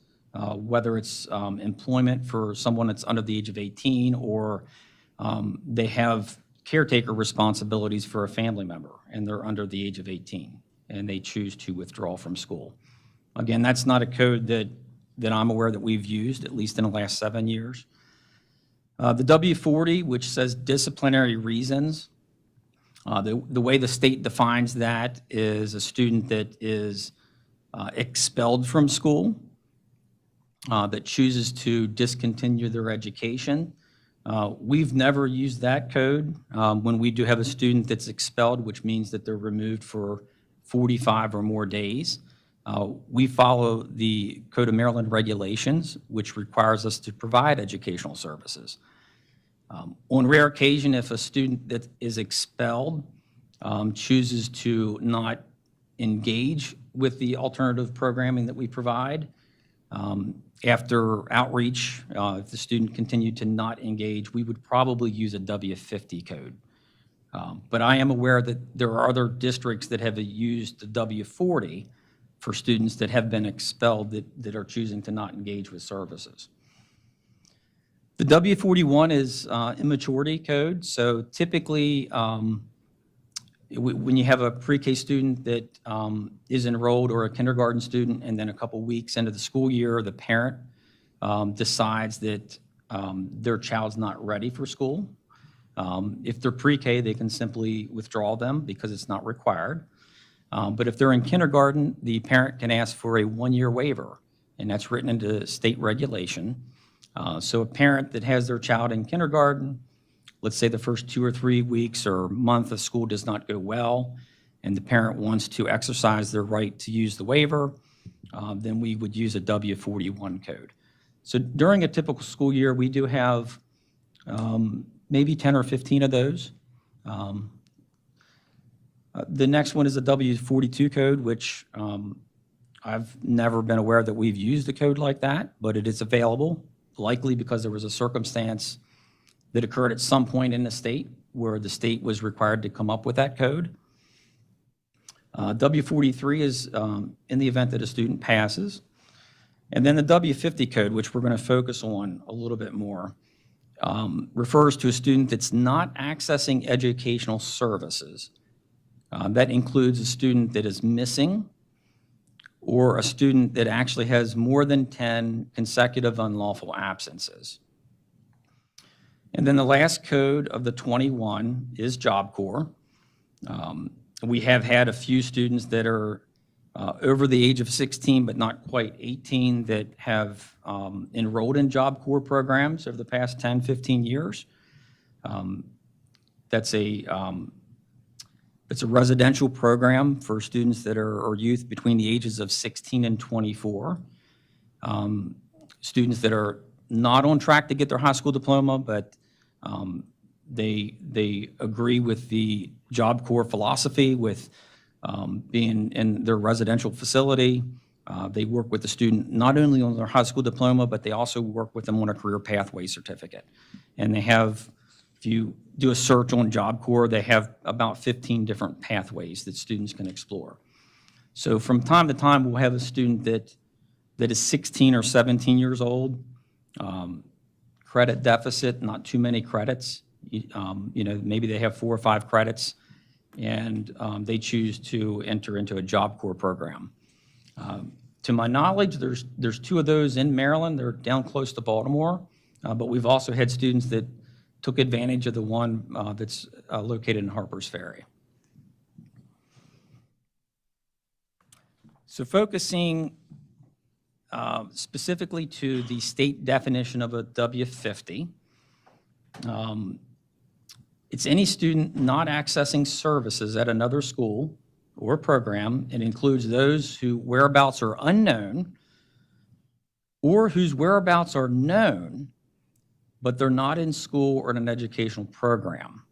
whether it's employment for someone that's under the age of 18 or they have caretaker responsibilities for a family member and they're under the age of 18 and they choose to withdraw from school. Again, that's not a code that I'm aware that we've used, at least in the last 7 years. The W-40, which says disciplinary reasons, the way the state defines that is a student that is expelled from school, that chooses to discontinue their education. We've never used that code. When we do have a student that's expelled, which means that they're removed for 45 or more days, we follow the Code of Maryland regulations, which requires us to provide educational services. On rare occasion, if a student that is expelled chooses to not engage with the alternative programming that we provide, after outreach, if the student continued to not engage, we would probably use a W-50 code. But I am aware that there are other districts that have used the W-40 for students that have been expelled that are choosing to not engage with services. The W-41 is immaturity code. So typically, when you have a pre-K student that is enrolled or a kindergarten student, and then a couple weeks into the school year, the parent decides that their child's not ready for school. If they're pre-K, they can simply withdraw them because it's not required. But if they're in kindergarten, the parent can ask for a one-year waiver, and that's written into state regulation. So a parent that has their child in kindergarten, let's say the first 2 or 3 weeks or month of school does not go well, and the parent wants to exercise their right to use the waiver, then we would use a W-41 code. So during a typical school year, we do have maybe 10 or 15 of those. The next one is a W-42 code, which I've never been aware that we've used a code like that, but it is available, likely because there was a circumstance that occurred at some point in the state where the state was required to come up with that code. W-43 is in the event that a student passes. And then the W-50 code, which we're going to focus on a little bit more, refers to a student that's not accessing educational services. That includes a student that is missing or a student that actually has more than 10 consecutive unlawful absences. And then the last code of the 21 is Job Corps. We have had a few students that are over the age of 16 but not quite 18 that have enrolled in Job Corps programs over the past 10, 15 years. That's it's a residential program for students that are, or youth between the ages of 16 and 24. Students that are not on track to get their high school diploma, but they agree with the Job Corps philosophy with being in their residential facility. They work with the student not only on their high school diploma, but they also work with them on a career pathway certificate. And they have, if you do a search on Job Corps, they have about 15 different pathways that students can explore. So from time to time, we'll have a student that is 16 or 17 years old, credit deficit, not too many credits. Maybe they have 4 or 5 credits, and they choose to enter into a Job Corps program. To my knowledge, there's 2 of those in Maryland. They're down close to Baltimore, but we've also had students that took advantage of the one that's located in Harpers Ferry. So focusing specifically to the state definition of a W-50, it's any student not accessing services at another school or program. It includes those whose whereabouts are unknown or whose whereabouts are known, but they're not in school or in an educational program.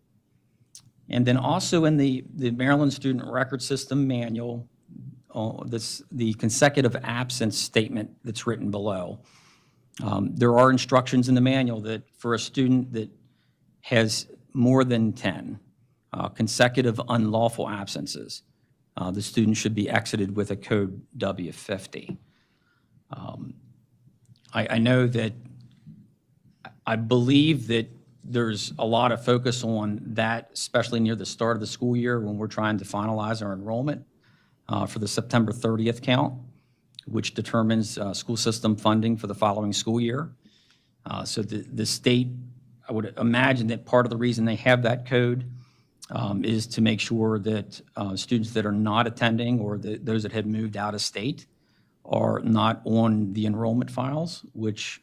And then also in the Maryland Student Record System Manual, the consecutive absence statement that's written below. There are instructions in the manual that for a student that has more than 10 consecutive unlawful absences, the student should be exited with a code W-50. I know that I believe that there's a lot of focus on that, especially near the start of the school year when we're trying to finalize our enrollment for the September 30th count, which determines school system funding for the following school year. So the state, I would imagine that part of the reason they have that code is to make sure that students that are not attending or those that have moved out of state are not on the enrollment files, which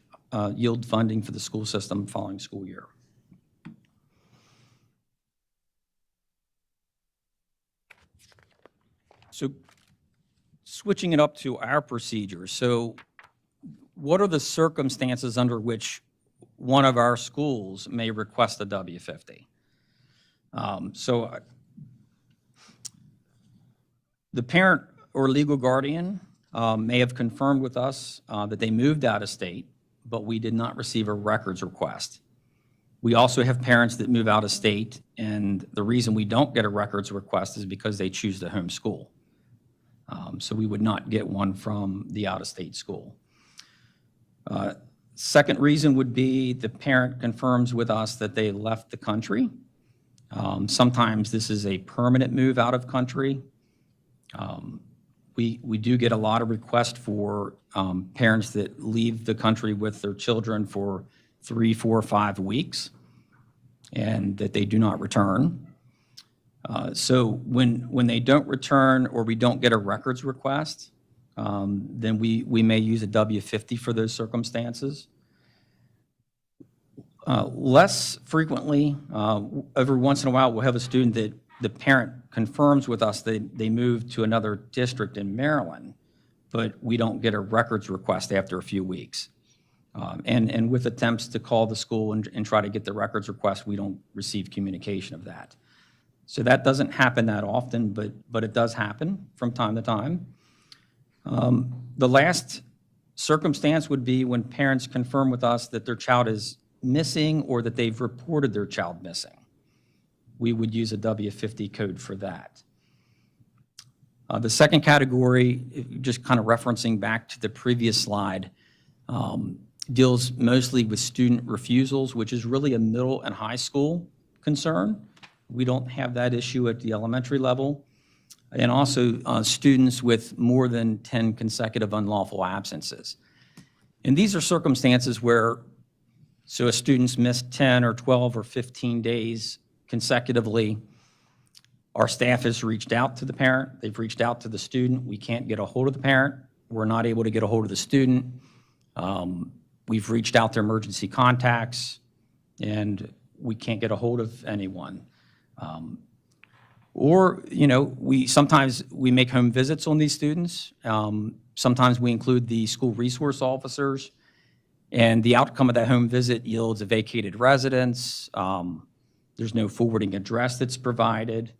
yield funding for the school system following school year. So switching it up to our procedures. So what are the circumstances under which one of our schools may request a W-50? The parent or legal guardian may have confirmed with us that they moved out of state, but we did not receive a records request. We also have parents that move out of state, and the reason we don't get a records request is because they choose to homeschool. So we would not get one from the out-of-state school. Second reason would be the parent confirms with us that they left the country. Sometimes this is a permanent move out of country. We do get a lot of requests for parents that leave the country with their children for 3, 4, 5 weeks and that they do not return. So when they don't return or we don't get a records request, then we may use a W-50 for those circumstances. Less frequently, every once in a while, we'll have a student that the parent confirms with us that they moved to another district in Maryland, but we don't get a records request after a few weeks. And with attempts to call the school and try to get the records request, we don't receive communication of that. So that doesn't happen that often, but it does happen from time to time. The last circumstance would be when parents confirm with us that their child is missing or that they've reported their child missing. We would use a W-50 code for that. The second category, just kind of referencing back to the previous slide, deals mostly with student refusals, which is really a middle and high school concern. We don't have that issue at the elementary level. And also students with more than 10 consecutive unlawful absences. And these are circumstances where, so a student's missed 10 or 12 or 15 days consecutively, our staff has reached out to the parent, they've reached out to the student, we can't get a hold of the parent, we're not able to get a hold of the student. We've reached out to emergency contacts, and we can't get a hold of anyone. Or, you know, sometimes we make home visits on these students. Sometimes we include the school resource officers, and the outcome of that home visit yields a vacated residence. There's no forwarding address that's provided.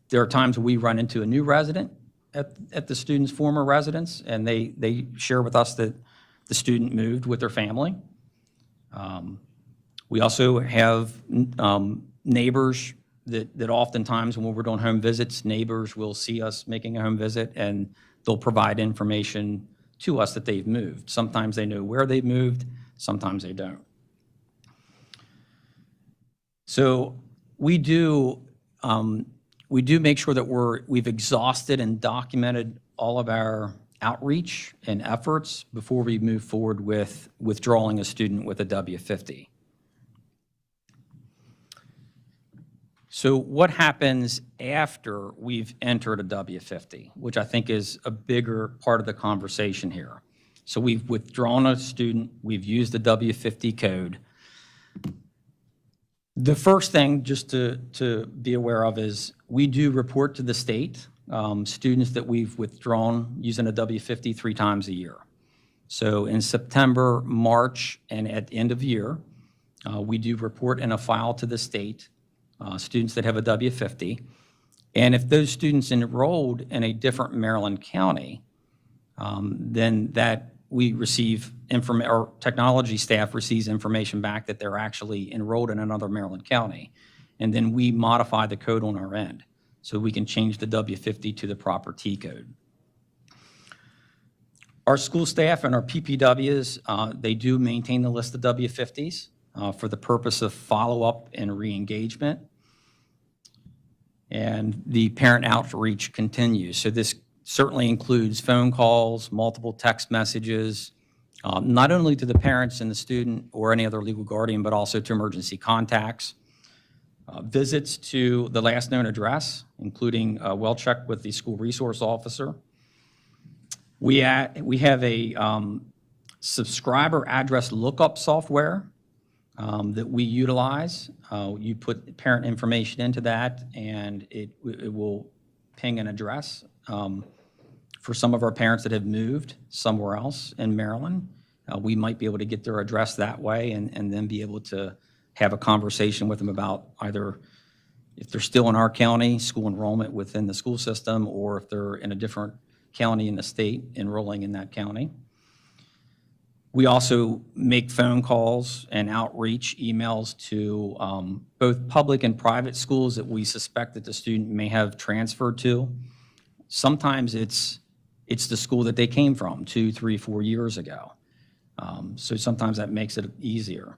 There are times we run into a new resident at the student's former residence, and they share with us that the student moved with their family. We also have neighbors that oftentimes when we're doing home visits, neighbors will see us making a home visit and they'll provide information to us that they've moved. Sometimes they know where they've moved, sometimes they don't. So we do make sure that we've exhausted and documented all of our outreach and efforts before we move forward with withdrawing a student with a W-50. So what happens after we've entered a W-50, which I think is a bigger part of the conversation here. So we've withdrawn a student, we've used the W-50 code. The first thing just to be aware of is we do report to the state students that we've withdrawn using a W-50 3 times a year. So in September, March, and at the end of year, we do report in a file to the state students that have a W-50. And if those students enrolled in a different Maryland county, then that we receive or technology staff receives information back that they're actually enrolled in another Maryland county. And then we modify the code on our end so we can change the W-50 to the proper T code. Our school staff and our PPWs, they do maintain the list of W-50s for the purpose of follow-up and re-engagement. And the parent outreach continues. So this certainly includes phone calls, multiple text messages, not only to the parents and the student or any other legal guardian, but also to emergency contacts, visits to the last known address, including a well check with the school resource officer. We have a subscriber address lookup software that we utilize. You put parent information into that, and it will ping an address for some of our parents that have moved somewhere else in Maryland. We might be able to get their address that way and then be able to have a conversation with them about either if they're still in our county, school enrollment within the school system, or if they're in a different county in the state enrolling in that county. We also make phone calls and outreach emails to both public and private schools that we suspect that the student may have transferred to. Sometimes it's the school that they came from 2, 3, 4 years ago. So sometimes that makes it easier.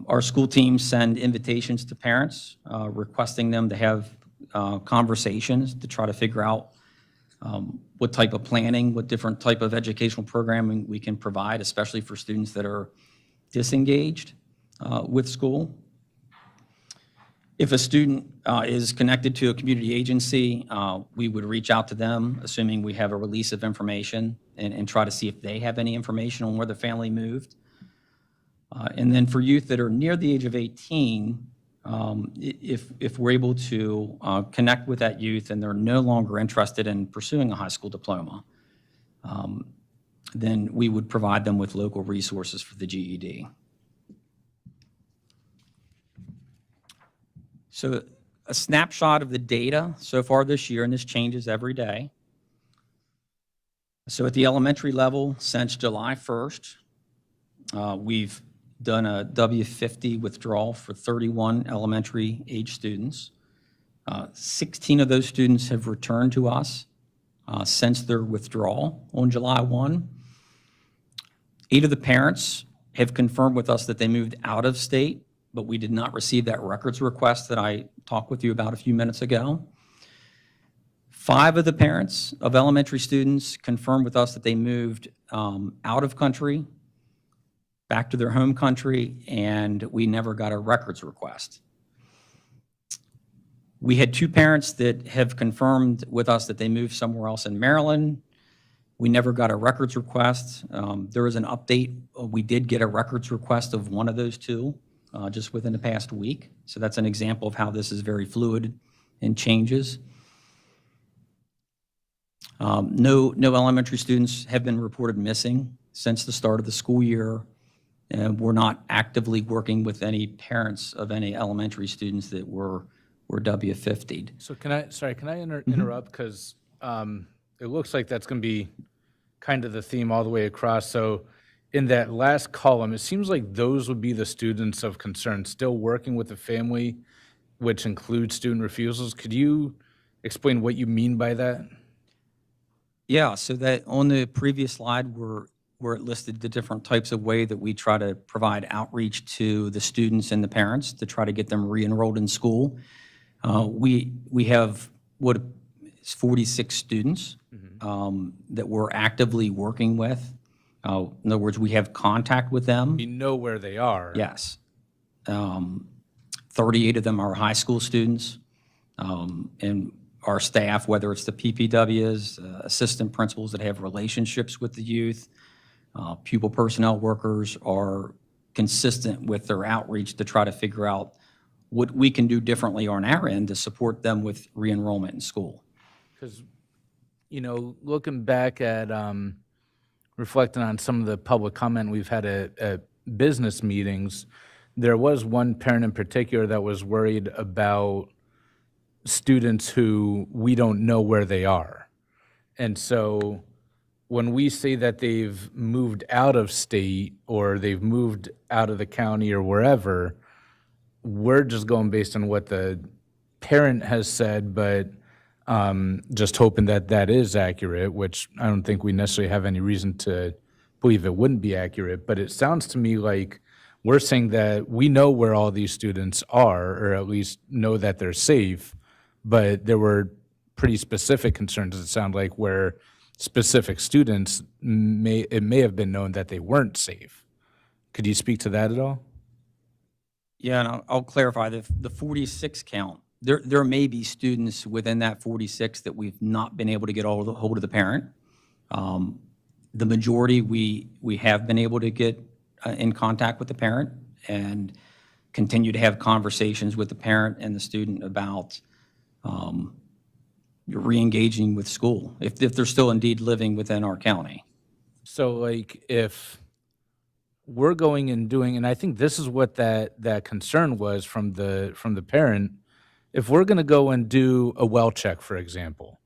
Our school teams send invitations to parents requesting them to have conversations to try to figure out what type of planning, what different type of educational programming we can provide, especially for students that are disengaged with school. If a student is connected to a community agency, we would reach out to them, assuming we have a release of information, and try to see if they have any information on where the family moved. And then for youth that are near the age of 18, if we're able to connect with that youth and they're no longer interested in pursuing a high school diploma, then we would provide them with local resources for the GED. So a snapshot of the data so far this year, and this changes every day. So at the elementary level, since July 1st, we've done a W50 withdrawal for 31 elementary age students. 16 of those students have returned to us since their withdrawal on July 1. 8 of the parents have confirmed with us that they moved out of state, but we did not receive that records request that I talked with you about a few minutes ago. 5 of the parents of elementary students confirmed with us that they moved out of country, back to their home country, and we never got a records request. We had 2 parents that have confirmed with us that they moved somewhere else in Maryland. We never got a records request. There was an update. We did get a records request of one of those 2 just within the past week. So that's an example of how this is very fluid and changes. No elementary students have been reported missing since the start of the school year. And we're not actively working with any parents of any elementary students that were W50'd. So can I interrupt? Because it looks like that's going to be kind of the theme all the way across. So in that last column, it seems like those would be the students of concern, still working with the family, which includes student refusals. Could you explain what you mean by that? Yeah, so that on the previous slide where it listed the different types of way that we try to provide outreach to the students and the parents to try to get them re-enrolled in school. We have what is 46 students that we're actively working with. In other words, we have contact with them. You know where they are. Yes. 38 of them are high school students. And our staff, whether it's the PPWs, assistant principals that have relationships with the youth, pupil personnel workers, are consistent with their outreach to try to figure out what we can do differently on our end to support them with re-enrollment in school. Because, looking back at reflecting on some of the public comment we've had at business meetings, there was one parent in particular that was worried about students who we don't know where they are. And so when we say that they've moved out of state or they've moved out of the county or wherever, we're just going based on what the parent has said, but just hoping that that is accurate, which I don't think we necessarily have any reason to believe it wouldn't be accurate. But it sounds to me like we're saying that we know where all these students are, or at least know that they're safe, but there were pretty specific concerns, it sounded like, where specific students may have been known that they weren't safe. Could you speak to that at all? Yeah, and I'll clarify the 46 count. There may be students within that 46 that we've not been able to get hold of the parent. The majority we have been able to get in contact with the parent and continue to have conversations with the parent and the student about re-engaging with school, if they're still indeed living within our county. So like if we're going and doing, and I think this is what that concern was from the parent, if we're going to go and do a well check, for example,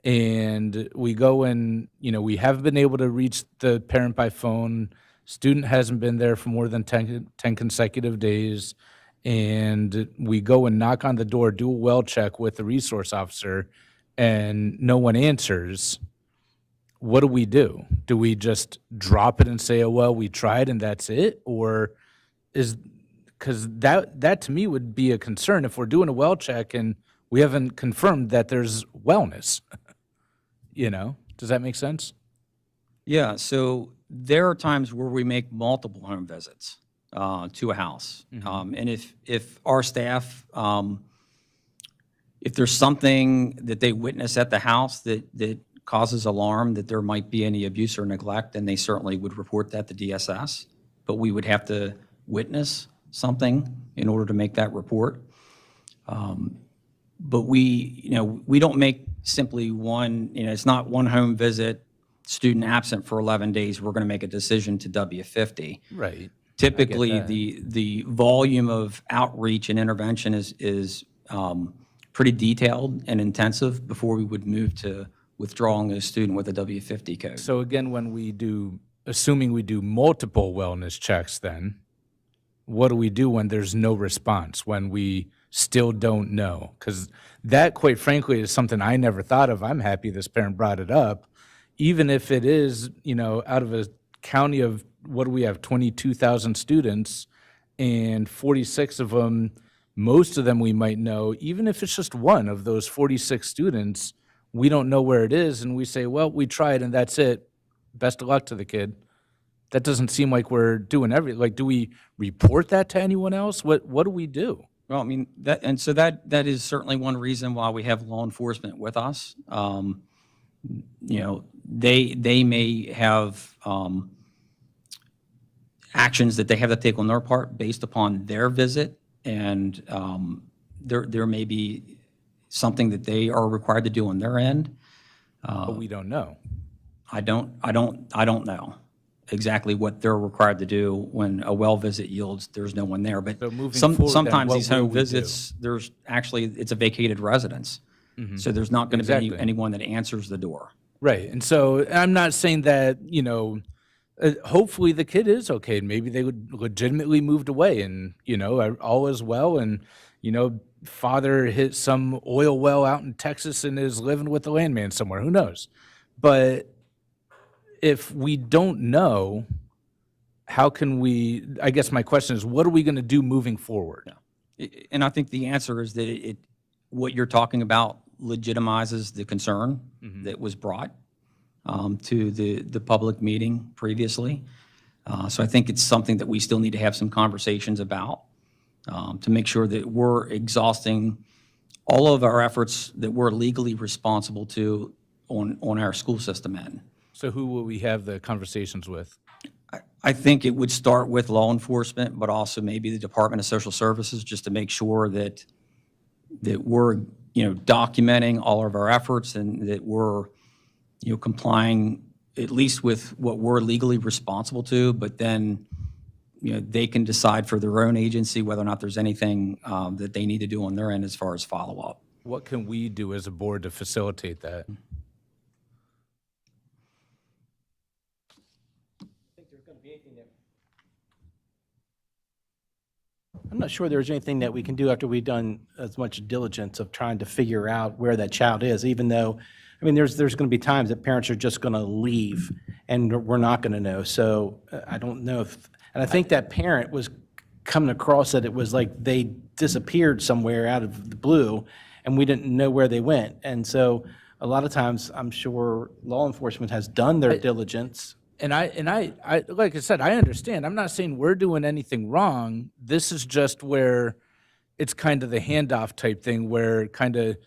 and we go and, we haven't been able to reach the parent by phone, student hasn't been there for more than 10 consecutive days, and we go and knock on the door, do a well check with the resource officer, and no one answers, what do? Do we just drop it and say, oh, well, we tried and that's it? Or because that to me would be a concern if we're doing a well check and we haven't confirmed that there's wellness. Does that make sense? Yeah, so there are times where we make multiple home visits. to a house. And if our staff, if there's something that they witness at the house that causes alarm, that there might be any abuse or neglect, then they certainly would report that to DSS. But we would have to witness something in order to make that report. But we don't make simply one, it's not one home visit, student absent for 11 days, we're going to make a decision to W50. Right. Typically, that. the volume of outreach and intervention is pretty detailed and intensive before we would move to withdrawing a student with a W50 code. So again, when we do, assuming we do multiple wellness checks then, what do we do when there's no response, when we still don't know? Because that, quite frankly, is something I never thought of. I'm happy this parent brought it up. Even if it is, out of a county of, what do we have, 22,000 students, and 46 of them, most of them we might know, even if it's just one of those 46 students, we don't know where it is, and we say, well, we tried and that's it. Best of luck to the kid. That doesn't seem like we're doing everything. Like, do we report that to anyone else? What do we do? Well, I mean, that is certainly one reason why we have law enforcement with us. They may have actions that they have to take on their part based upon their visit, and there may be something that they are required to do on their end. But we don't know. I don't know exactly what they're required to do when a well visit yields there's no one there. But So moving forward, then, sometimes what these will home we do? visits, it's a vacated residence. So there's not going to be Exactly. anyone that answers the door. Right. And so I'm not saying that, hopefully the kid is okay. Maybe they would legitimately moved away and, all is well. And, father hit some oil well out in Texas and is living with the landman somewhere. Who knows? But if we don't know, how can we, I guess my question is, what are we going to do moving forward? And I think the answer is that what you're talking about legitimizes the concern that was brought to the public meeting previously. So I think it's something that we still need to have some conversations about to make sure that we're exhausting all of our efforts that we're legally responsible to on our school system end. So who will we have the conversations with? I think it would start with law enforcement, but also maybe the Department of Social Services, just to make sure that we're, documenting all of our efforts and that we're, complying at least with what we're legally responsible to, but then, they can decide for their own agency whether or not there's anything that they need to do on their end as far as follow-up. What can we do as a board to facilitate that? I'm not sure there's anything that we can do after we've done as much diligence of trying to figure out where that child is, even though, there's going to be times that parents are just going to leave and we're not going to know. So I don't know and I think that parent was coming across that it was like they disappeared somewhere out of the blue and we didn't know where they went. And so a lot of times, I'm sure law enforcement has done their diligence. And I, like I said, I understand. I'm not saying we're doing anything wrong. This is just where it's kind of the handoff type thing where kind of,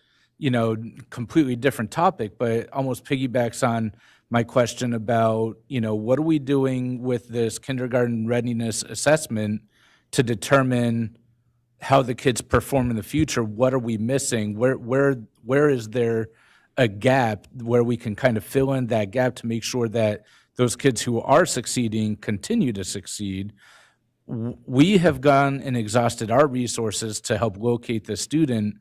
completely different topic, but almost piggybacks on my question about, what are we doing with this kindergarten readiness assessment to determine how the kids perform in the future? What are we missing? Where is there a gap where we can kind of fill in that gap to make sure that those kids who are succeeding continue to succeed? We have gone and exhausted our resources to help locate the student.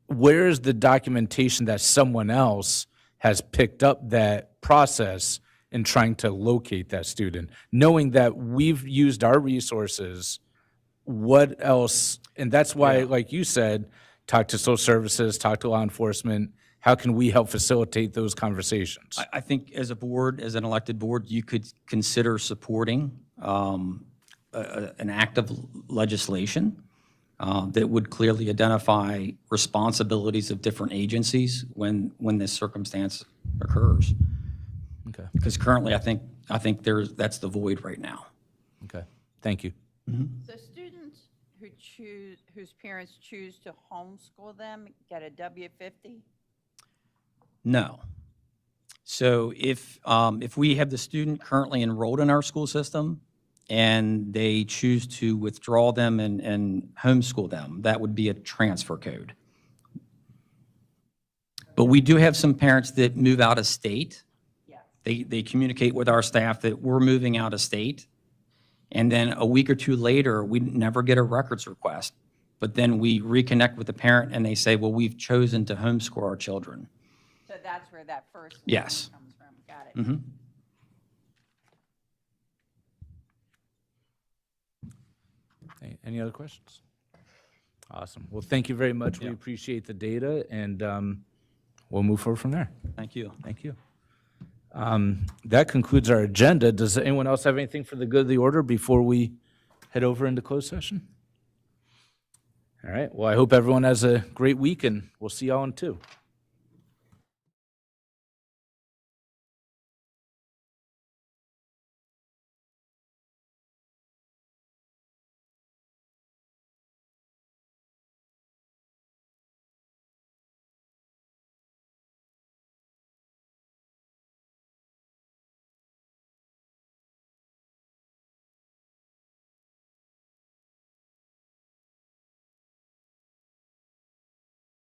Where is the documentation that someone else has picked up that process in trying to locate that student? Knowing that we've used our resources, what else? And that's why, like you said, talk to social services, talk to law enforcement. How can we help facilitate those conversations? I think as a board, as an elected board, you could consider supporting an act of legislation that would clearly identify responsibilities of different agencies when this circumstance occurs. Okay. Because currently, I think that's the void right now. Okay. Thank you. So students whose parents choose to homeschool them get a W-50? No. So if we have the student currently enrolled in our school system and they choose to withdraw them and homeschool them, that would be a transfer code. But we do have some parents that move out of state. They communicate with our staff that we're moving out of state. And then a week or two later, we never get a records request. But then we reconnect with the parent and they say, well, we've chosen to homeschool our children. So that's where that first one Yes. comes from. Got it. Any other questions? Awesome. Well, thank you very much. We appreciate the data, and we'll move forward from there. Thank you. Thank you. That concludes our agenda. Does anyone else have anything for the good of the order before we head over into closed session? All right. Well, I hope everyone has a great week, and we'll see y'all in 2.